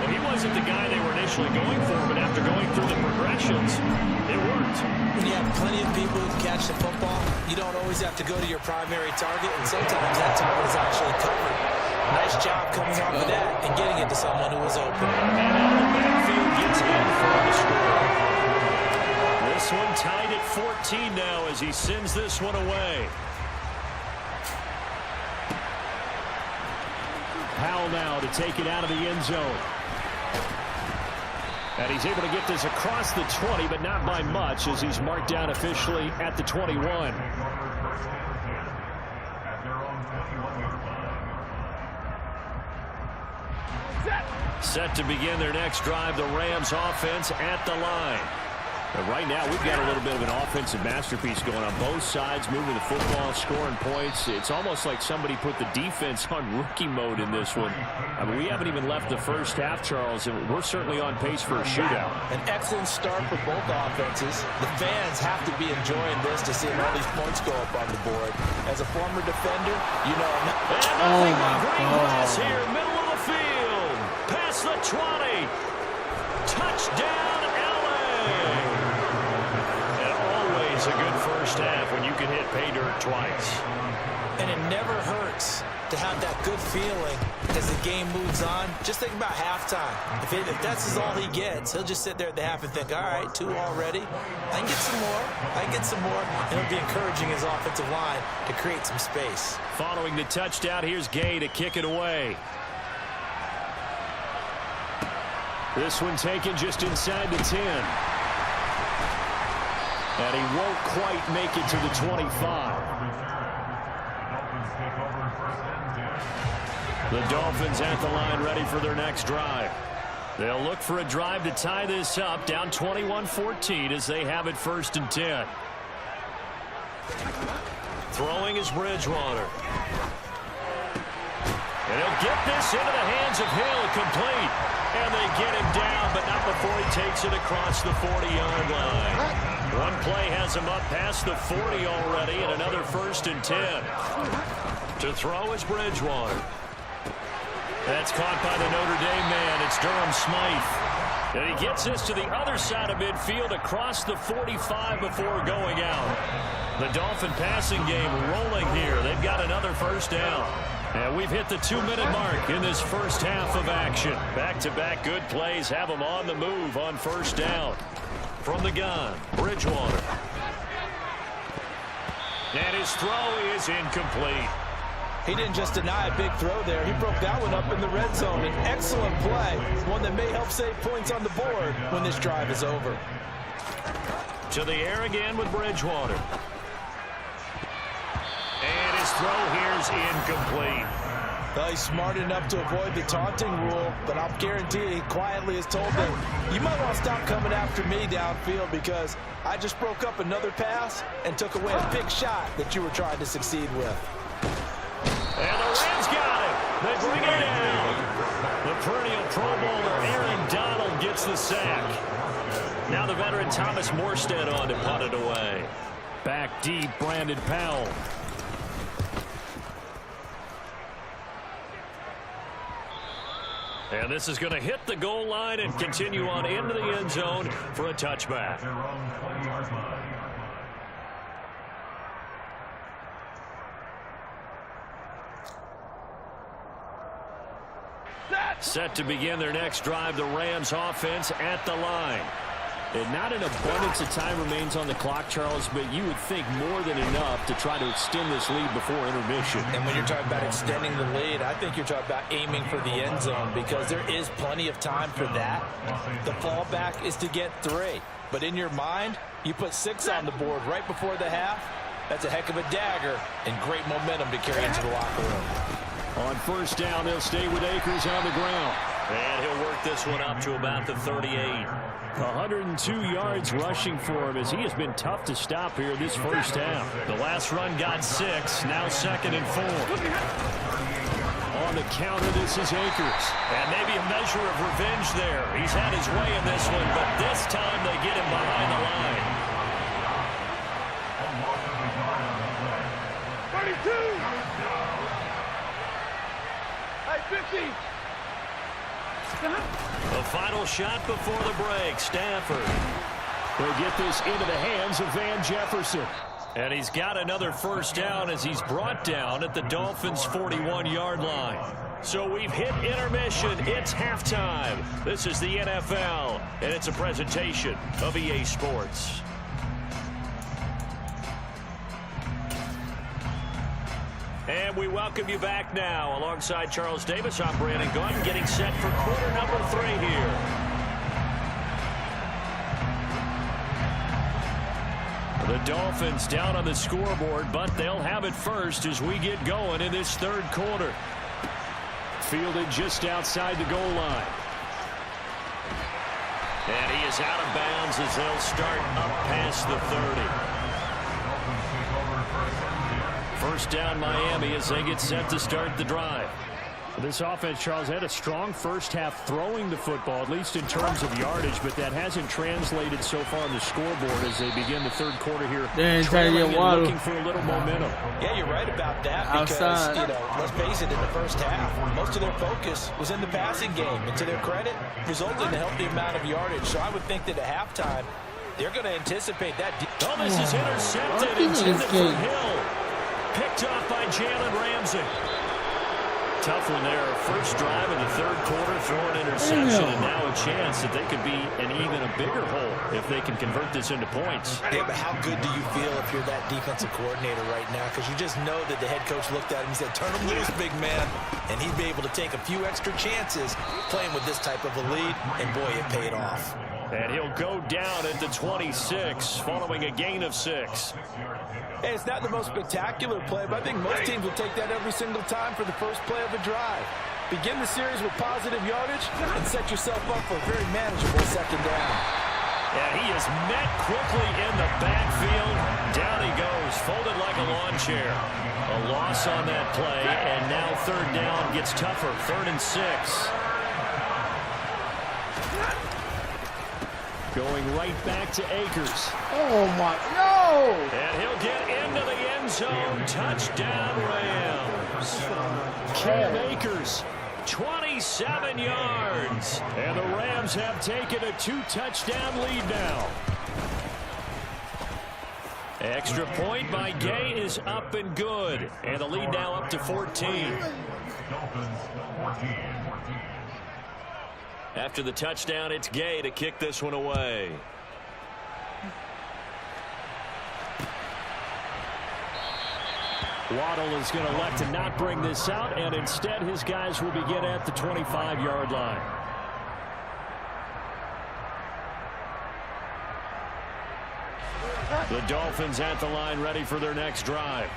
Well, he wasn't the guy they were initially going for, but after going through the progressions, it worked. When you have plenty of people who can catch the football, you don't always have to go to your primary target, and sometimes that target is actually covered. Nice job coming off of that and getting it to someone who was open. And out of the backfield gets in for the score. This one tied at 14 now as he sends this one away. Powell now to take it out of the end zone. And he's able to get this across the 20, but not by much as he's marked down officially at the 21. Set to begin their next drive, the Rams offense at the line. And right now, we've got a little bit of an offensive masterpiece going on both sides, moving the football, scoring points. It's almost like somebody put the defense on rookie mode in this one. I mean, we haven't even left the first half, Charles, and we're certainly on pace for a shootout. An excellent start for both offenses. The fans have to be enjoying this to see all these points go up on the board. As a former defender, you know. Oh, my God. Here, middle of the field. Past the 20. Touchdown, LA. A good first half when you can hit pay dirt twice. And it never hurts to have that good feeling as the game moves on. Just think about halftime. If that's all he gets, he'll just sit there at the half and think, all right, 2 already. I can get some more. I can get some more. And he'll be encouraging his offensive line to create some space. Following the touchdown, here's Gay to kick it away. This one taken just inside the 10. And he won't quite make it to the 25. The Dolphins at the line ready for their next drive. They'll look for a drive to tie this up, down 21-14 as they have it 1st and 10. Throwing is Bridgewater. And he'll get this into the hands of Hill, complete. And they get him down, but not before he takes it across the 40-yard line. One play has him up past the 40 already, and another 1st and 10. To throw is Bridgewater. That's caught by the Notre Dame man. It's Durham Smythe. And he gets this to the other side of midfield across the 45 before going out. The Dolphin passing game rolling here. They've got another first down. And we've hit the 2-minute mark in this first half of action. Back-to-back good plays have them on the move on first down. From the gun, Bridgewater. And his throw is incomplete. He didn't just deny a big throw there. He broke that one up in the red zone. An excellent play. One that may help save points on the board when this drive is over. To the air again with Bridgewater. And his throw here is incomplete. Well, he's smart enough to avoid the taunting rule, but I'll guarantee he quietly has told them, you might want to stop coming after me downfield because I just broke up another pass and took away a big shot that you were trying to succeed with. And the Rams got it. They bring it down. The perennial Pro Bowler Aaron Donald gets the sack. Now the veteran Thomas Morstead on to punt it away. Back deep, Brandon Powell. And this is going to hit the goal line and continue on into the end zone for a touchback. Set to begin their next drive, the Rams offense at the line. And not an abundance of time remains on the clock, Charles, but you would think more than enough to try to extend this lead before intermission. And when you're talking about extending the lead, I think you're talking about aiming for the end zone because there is plenty of time for that. The fallback is to get 3. But in your mind, you put 6 on the board right before the half. That's a heck of a dagger and great momentum to carry into the locker room. On first down, they'll stay with Akers on the ground. And he'll work this one up to about the 38. 102 yards rushing for him as he has been tough to stop here this first half. The last run got 6, now 2nd and 4. On the counter, this is Akers. And maybe a measure of revenge there. He's had his way in this one, but this time they get him behind the line. 32. Hey, 50. The final shot before the break. Stafford. They'll get this into the hands of Van Jefferson. And he's got another first down as he's brought down at the Dolphins' 41-yard line. So we've hit intermission. It's halftime. This is the NFL, and it's a presentation of EA Sports. And we welcome you back now. Alongside Charles Davis, I'm Brandon Gunn, getting set for quarter number 3 here. The Dolphins down on the scoreboard, but they'll have it first as we get going in this third quarter. Fielded just outside the goal line. And he is out of bounds as they'll start up past the 30. First down Miami as they get set to start the drive. This offense, Charles, had a strong first half throwing the football, at least in terms of yardage, but that hasn't translated so far on the scoreboard as they begin the third quarter here. Trailing and looking for a little momentum. Yeah, you're right about that because, you know, let's face it, in the first half, most of their focus was in the passing game. And to their credit, resulted in a healthy amount of yardage. So I would think that at halftime, they're going to anticipate that. Oh, this is intercepted. Intended for Hill. Picked off by Jalen Ramsey. Tough one there. First drive of the third quarter, throw an interception, and now a chance that they could be in even a bigger hole if they can convert this into points. Yeah, but how good do you feel if you're that defensive coordinator right now? Because you just know that the head coach looked at him and said, turn him loose, big man. And he'd be able to take a few extra chances playing with this type of a lead, and boy, it paid off. And he'll go down at the 26 following a gain of 6. Hey, it's not the most spectacular play, but I think most teams will take that every single time for the first play of a drive. Begin the series with positive yardage and set yourself up for a very manageable second down. And he is met quickly in the backfield. Down he goes, folded like a lawn chair. A loss on that play, and now third down gets tougher. 3rd and 6. Going right back to Akers. Oh, my. No! And he'll get into the end zone. Touchdown, Rams. Cam Akers 27 yards. And the Rams have taken a 2-touchdown lead now. Extra point by Gay is up and good. And the lead now up to 14. After the touchdown, it's Gay to kick this one away. Waddle is going to elect to not bring this out, and instead his guys will begin at the 25-yard line. The Dolphins at the line, ready for their next drive.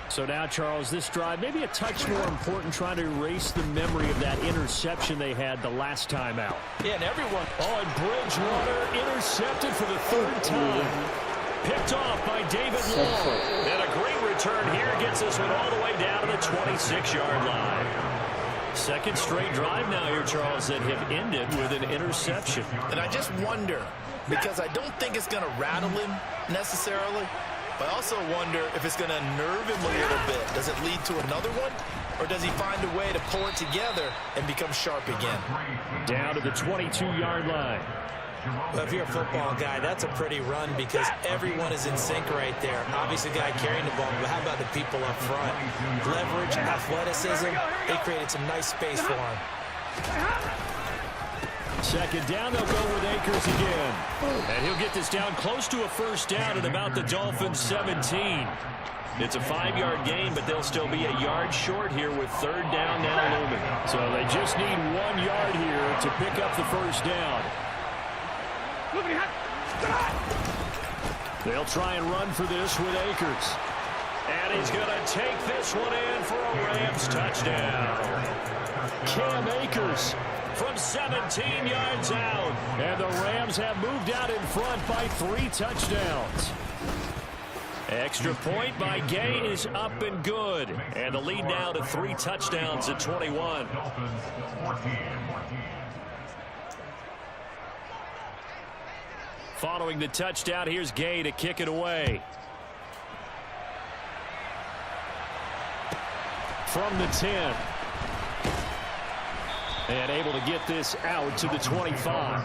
So now, Charles, this drive maybe a touch more important, trying to erase the memory of that interception they had the last time out. Yeah, and everyone. Oh, and Bridgewater intercepted for the third time. Picked off by David Long. And a great return here gets this one all the way down to the 26-yard line. Second straight drive now here, Charles, that have ended with an interception. And I just wonder, because I don't think it's going to rattle him necessarily, but I also wonder if it's going to unnerve him a little bit. Does it lead to another one? Or does he find a way to pull it together and become sharp again? Down to the 22-yard line. Well, if you're a football guy, that's a pretty run because everyone is in sync right there. Obviously, the guy carrying the ball, but how about the people up front? Leverage, athleticism, they created some nice space for him. Second down, they'll go with Akers again. And he'll get this down close to a first down at about the Dolphins' 17. It's a 5-yard gain, but they'll still be a yard short here with third down now looming. So they just need 1 yard here to pick up the first down. They'll try and run for this with Akers. And he's going to take this one in for a Rams touchdown. Cam Akers from 17 yards out. And the Rams have moved out in front by 3 touchdowns. Extra point by Gay is up and good. And the lead now to 3 touchdowns at 21. Following the touchdown, here's Gay to kick it away. From the 10. And able to get this out to the 25.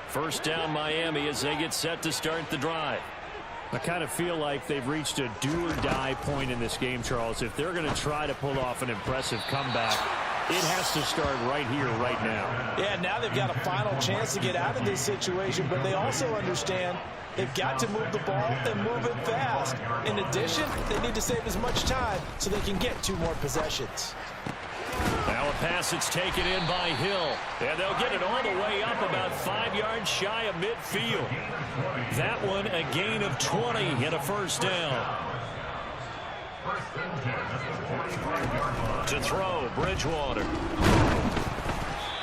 First down Miami as they get set to start the drive. I kind of feel like they've reached a do-or-die point in this game, Charles. If they're going to try to pull off an impressive comeback, it has to start right here, right now. Yeah, now they've got a final chance to get out of this situation, but they also understand they've got to move the ball and move it fast. In addition, they need to save as much time so they can get 2 more possessions. Now a pass that's taken in by Hill. And they'll get it all the way up about 5 yards shy of midfield. That one a gain of 20 and a first down. To throw, Bridgewater.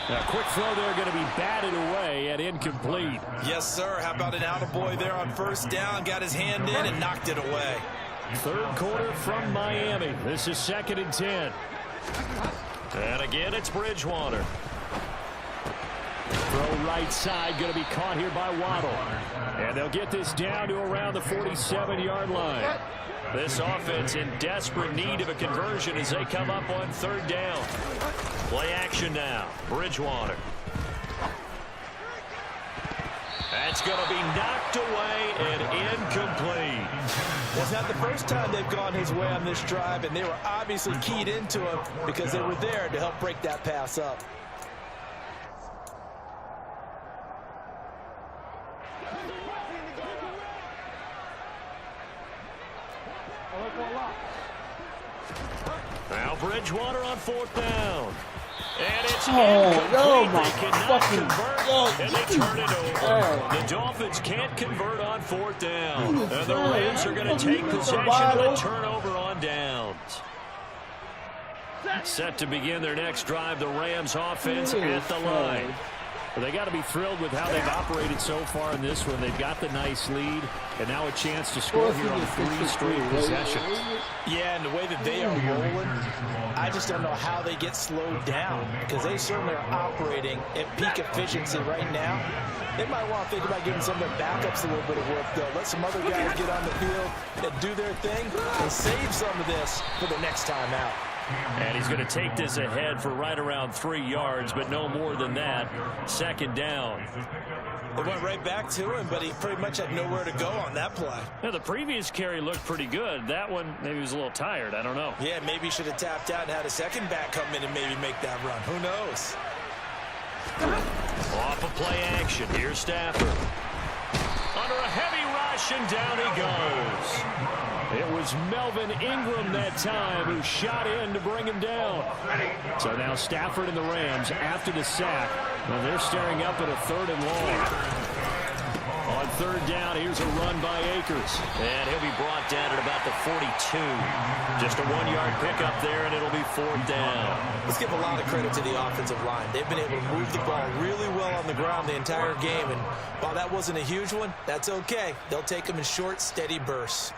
A quick throw there going to be batted away and incomplete. Yes, sir. How about an attaboy there on first down? Got his hand in and knocked it away. Third quarter from Miami. This is 2nd and 10. And again, it's Bridgewater. Throw right side, going to be caught here by Waddle. And they'll get this down to around the 47-yard line. This offense in desperate need of a conversion as they come up on third down. Play action now. Bridgewater. That's going to be knocked away and incomplete. It's not the first time they've gone his way on this drive, and they were obviously keyed into him because they were there to help break that pass up. Now Bridgewater on 4th down. And it's oh my fucking God. And they turn it over. The Dolphins can't convert on 4th down. And the Rams are going to take possession of a turnover on downs. Set to begin their next drive, the Rams offense at the line. Well, they got to be thrilled with how they've operated so far in this one. They've got the nice lead, and now a chance to score here on 3 straight possessions. Yeah, and the way that they are rolling, I just don't know how they get slowed down, because they certainly are operating at peak efficiency right now. They might want to think about giving some of their backups a little bit of work, though. Let some other guys get on the field and do their thing and save some of this for the next time out. And he's going to take this ahead for right around 3 yards, but no more than that. 2nd down. They went right back to him, but he pretty much had nowhere to go on that play. Now, the previous carry looked pretty good. That one, maybe he was a little tired. I don't know. Yeah, maybe he should have tapped out and had a second back come in and maybe make that run. Who knows? Off of play action. Here's Stafford. Under a heavy rush, and down he goes. It was Melvin Ingram that time who shot in to bring him down. So now Stafford and the Rams after the sack. Well, they're staring up at a 3rd and long. On 3rd down, here's a run by Akers. And he'll be brought down at about the 42. Just a 1-yard pickup there, and it'll be 4th down. Let's give a lot of credit to the offensive line. They've been able to move the ball really well on the ground the entire game. And while that wasn't a huge one, that's okay. They'll take them in short, steady bursts.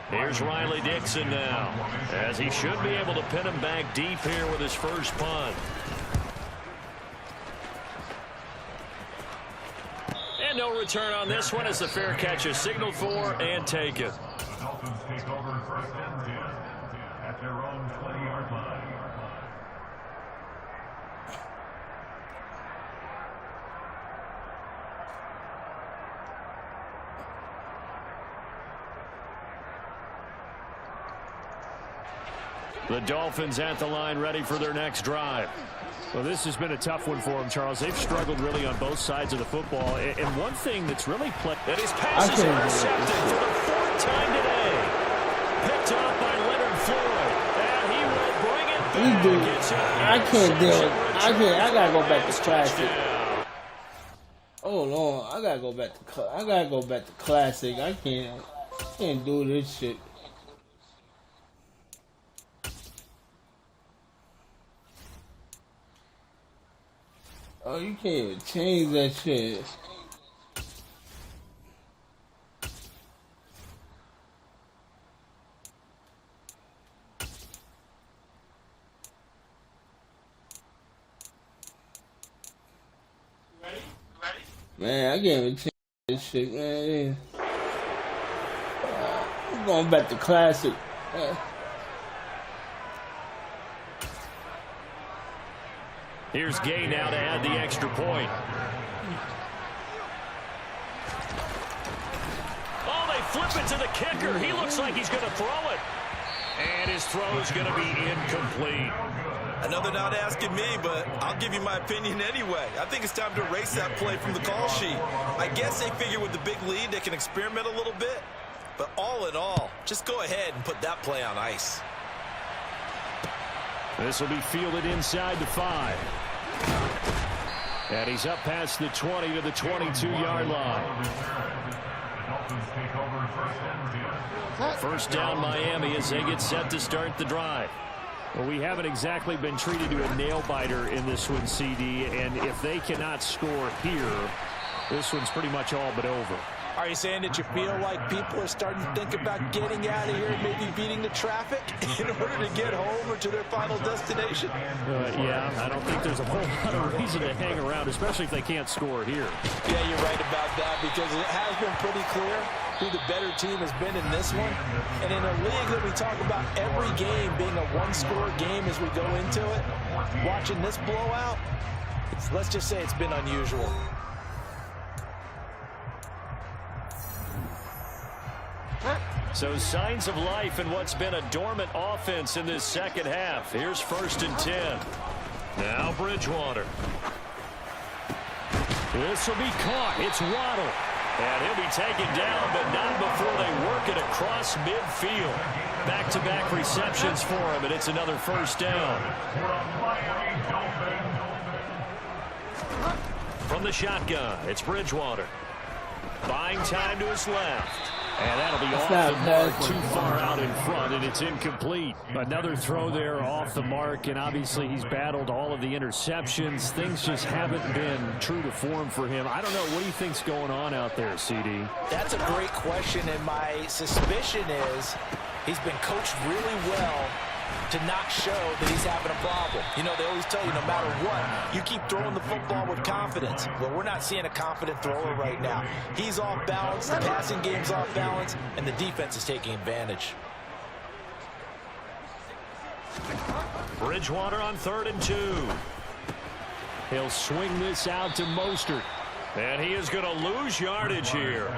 Here's Riley Dixon now, as he should be able to pin him back deep here with his first punt. And no return on this one as the fair catch is signaled for and taken. The Dolphins take over 1st and 10 at their own 20-yard line. The Dolphins at the line, ready for their next drive. Well, this has been a tough one for them, Charles. They've struggled really on both sides of the football. And one thing that's really played... And his pass is intercepted for the 4th time today. Picked off by Leonard Floyd. And he will bring it back. I can't deal with it. I gotta go back to classic. Hold on. I gotta go back to classic. I can't do this shit. Oh, you can't even change that shit. Man, I can't even change this shit, man. I'm going back to classic. Here's Gay now to add the extra point. Oh, they flip it to the kicker. He looks like he's going to throw it. And his throw is going to be incomplete. Another not asking me, but I'll give you my opinion anyway. I think it's time to erase that play from the call sheet. I guess they figure with the big lead they can experiment a little bit. But all in all, just go ahead and put that play on ice. This will be fielded inside the 5. And he's up past the 20 to the 22-yard line. First down Miami as they get set to start the drive. Well, we haven't exactly been treated to a nail-biter in this one, CD, and if they cannot score here, this one's pretty much all but over. Are you saying that you feel like people are starting to think about getting out of here and maybe beating the traffic in order to get home or to their final destination? Yeah, I don't think there's a whole lot of reason to hang around, especially if they can't score here. Yeah, you're right about that, because it has been pretty clear who the better team has been in this one. And in a league that we talk about every game being a one-score game as we go into it, watching this blowout, let's just say it's been unusual. So signs of life in what's been a dormant offense in this second half. Here's 1st and 10. Now Bridgewater. This will be caught. It's Waddle. And he'll be taken down, but not before they work it across midfield. Back-to-back receptions for him, and it's another 1st down. From the shotgun, it's Bridgewater. Buying time to his left. And that'll be off not the mark, bad. too far out in front, and it's incomplete. Another throw there off the mark, and obviously he's battled all of the interceptions. Things just haven't been true to form for him. I don't know. What do you think's going on out there, CD? That's a great question, and my suspicion is he's been coached really well to not show that he's having a problem. You know, they always tell you no matter what, you keep throwing the football with confidence. Well, we're not seeing a confident thrower right now. He's off balance, the passing game's off balance, and the defense is taking advantage. Bridgewater on 3rd and 2. He'll swing this out to Mostert. And he is going to lose yardage here.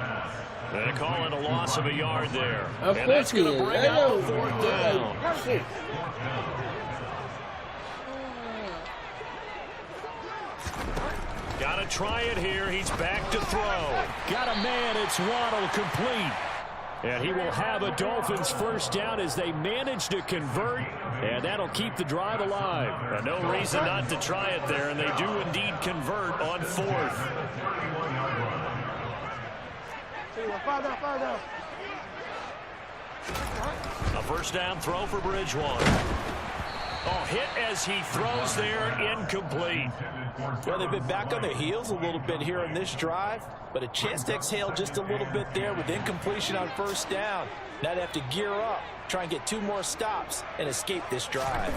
They call it a loss of a yard there. Of and course that's going to bring out is. 4th down. Got to try it here. He's back to throw. Got a man. It's Waddle, complete. And he will have a Dolphins first down as they manage to convert. And that'll keep the drive alive. No reason not to try it there. And they do indeed convert on 4th. A first down throw for Bridgewater. Oh, hit as he throws there, incomplete. Well, they've been back on their heels a little bit here in this drive, but a chance to exhale just a little bit there with incompletion on first down. Now they have to gear up, try and get 2 more stops and escape this drive.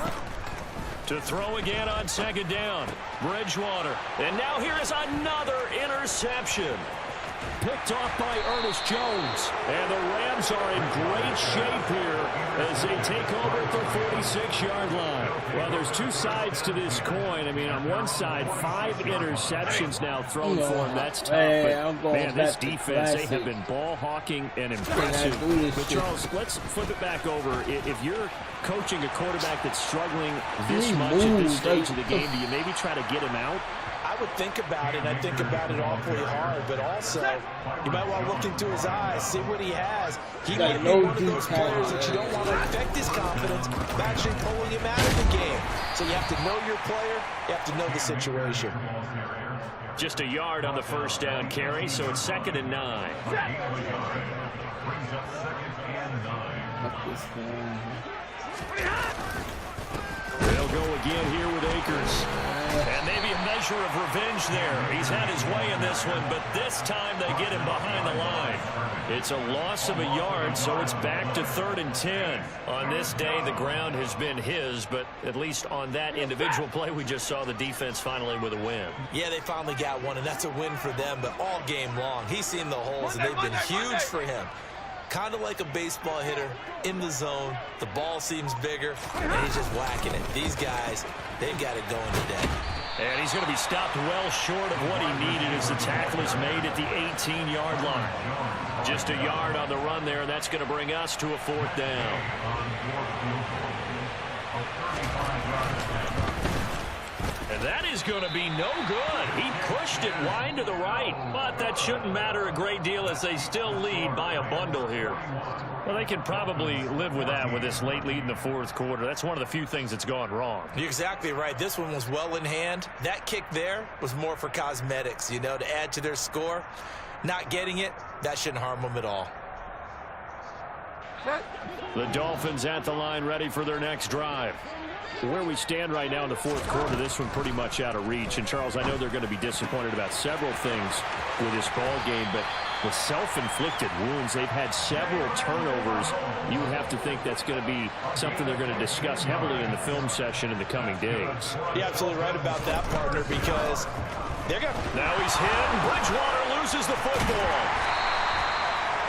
To throw again on 2nd down, Bridgewater. And now here is another interception. Picked off by Ernest Jones. And the Rams are in great shape here as they take over at the 46-yard line. Well, there's 2 sides to this coin. I mean, on one side, 5 interceptions now thrown for him. That's tough. But, man, this defense, they have been ball hawking and impressive. But, Charles, let's flip it back over. If you're coaching a quarterback that's struggling this much at this stage of the game, do you maybe try to get him out? I would think about it, and I think about it awfully hard, but also you might want to look into his eyes, see what he has. He might be one of those players that you don't want to affect his confidence by actually pulling him out of the game. So you have to know your player, you have to know the situation. Just a yard on the first down carry, so it's 2nd and 9. They'll go again here with Akers. And maybe a measure of revenge there. He's had his way in this one, but this time they get him behind the line. It's a loss of a yard, so it's back to 3rd and 10. On this day, the ground has been his, but at least on that individual play, we just saw the defense finally with a win. Yeah, they finally got one, and that's a win for them, but all game long, he's seen the holes, and they've been huge for him. Kind of like a baseball hitter in the zone. The ball seems bigger, and he's just whacking it. These guys, they've got it going today. And he's going to be stopped well short of what he needed as the tackle is made at the 18-yard line. Just a yard on the run there, and that's going to bring us to a 4th down. And that is going to be no good. He pushed it wide to the right, but that shouldn't matter a great deal as they still lead by a bundle here. Well, they can probably live with that with this late lead in the 4th quarter. That's one of the few things that's gone wrong. You're exactly right. This one was well in hand. That kick there was more for cosmetics, you know, to add to their score. Not getting it, that shouldn't harm them at all. The Dolphins at the line ready for their next drive. Where we stand right now in the 4th quarter, this one pretty much out of reach. And, Charles, I know they're going to be disappointed about several things with this ball game, but with self-inflicted wounds, they've had several turnovers. You would have to think that's going to be something they're going to discuss heavily in the film session in the coming days. You're absolutely right about that, partner, because they're going to... Now he's hit, and Bridgewater loses the football.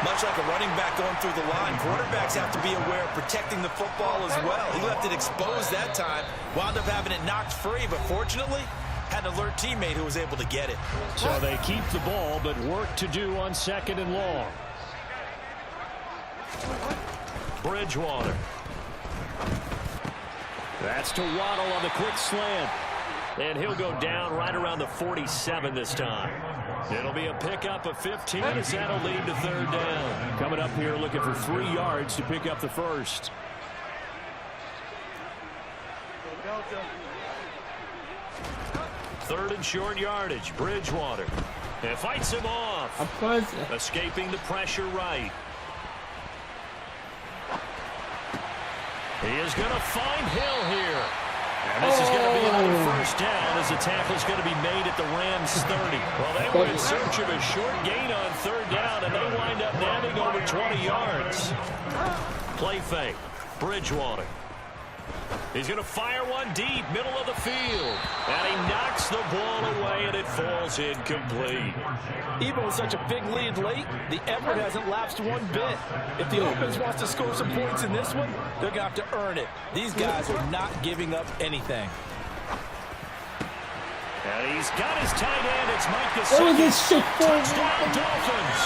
Much like a running back going through the line, quarterbacks have to be aware of protecting the football as well. He left it exposed that time, wound up having it knocked free, but fortunately had an alert teammate who was able to get it. So they keep the ball, but work to do on 2nd and long. Bridgewater. That's to Waddle on the quick slant. And he'll go down right around the 47 this time. It'll be a pickup of 15 as that'll lead to 3rd down. Coming up here looking for 3 yards to pick up the first. Third and short yardage. Bridgewater. And fights him off. Of course. Escaping the pressure right. He is going to find Hill here. And this is going to be on first down as the tackle's going to be made at the Rams 30. Well, they were in search of a short gain on third down, and they wind up nabbing over 20 yards. Play fake. Bridgewater. He's going to fire one deep, middle of the field. And he knocks the ball away, and it falls incomplete. Even with such a big lead late, the effort hasn't lapsed one bit. If the offense wants to score some points in this one, they're going to have to earn it. These guys are not giving up anything. And he's got his tight end. It's Mike Gesicki. What was this shit for? Touchdown Dolphins.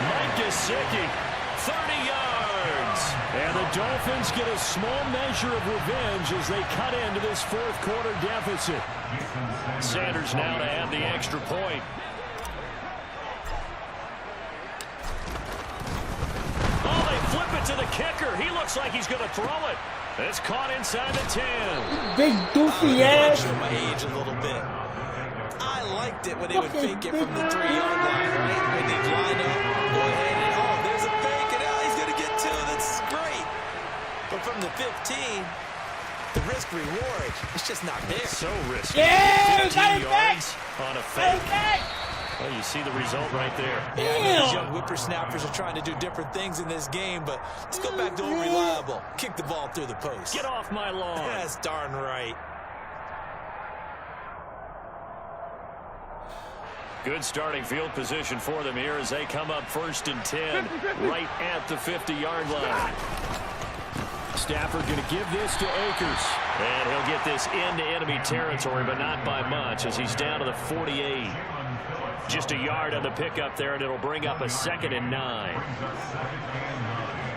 Mike Gesicki, 30 yards. And the Dolphins get a small measure of revenge as they cut into this fourth quarter deficit. Sanders now to add the extra point. Oh, they flip it to the kicker. He looks like he's going to throw it. It's caught inside the 10. Big doofy ass. Show my age a little bit. I liked it when they would fake it from the 3-yard line, right? When they line up, go ahead and, oh, there's a fake, and now he's going to get two. That's great. But from the 15, the risk-reward, it's just not there. So risky. Yeah, 15 got it back. yards on a fake. Well, you see the result right there. Yeah, I know these young whippersnappers are trying to do different things in this game, but let's go back to old reliable. Kick the ball through the post. Get off my lawn. That's darn right. Good starting field position for them here as they come up 1st and 10 right at the 50-yard line. Stafford going to give this to Akers. And he'll get this into enemy territory, but not by much as he's down to the 48. Just a yard on the pickup there, and it'll bring up a 2nd and 9.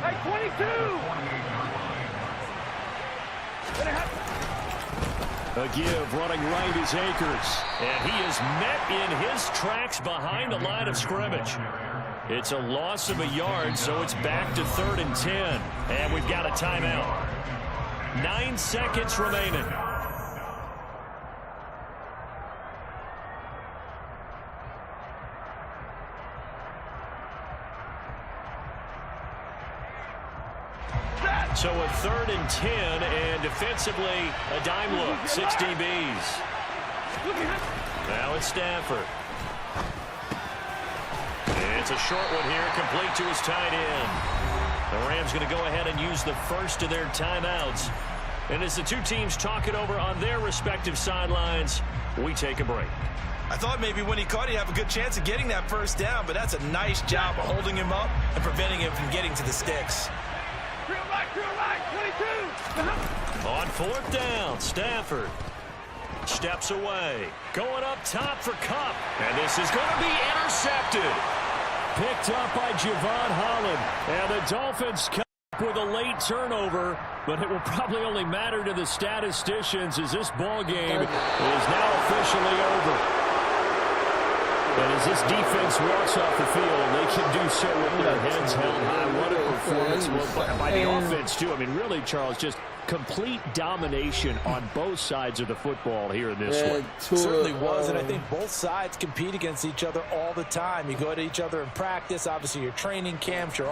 Hey, 22! A give running right is Akers. And he is met in his tracks behind the line of scrimmage. It's a loss of a yard, so it's back to 3rd and 10. And we've got a timeout. 9 seconds remaining. So a 3rd and 10, and defensively, a dime look, 6 DBs. Now it's Stafford. It's a short one here, complete to his tight end. The Rams going to go ahead and use the first of their timeouts. And as the two teams talk it over on their respective sidelines, we take a break. I thought maybe when he caught it, he'd have a good chance of getting that first down, but that's a nice job of holding him up and preventing him from getting to the sticks. Drill right, 22! On 4th down, Stafford steps away. Going up top for Kupp. And this is going to be intercepted. Picked up by Javon Holland. And the Dolphins come up with a late turnover, but it will probably only matter to the statisticians as this ball game is now officially over. And as this defense walks off the field, they can do so with their heads held high. What a performance by the offense, too. I mean, really, Charles, just complete domination on both sides of the football here in this one. Certainly was, and I think both sides compete against each other all the time. You go at each other in practice. Obviously, your training camps, your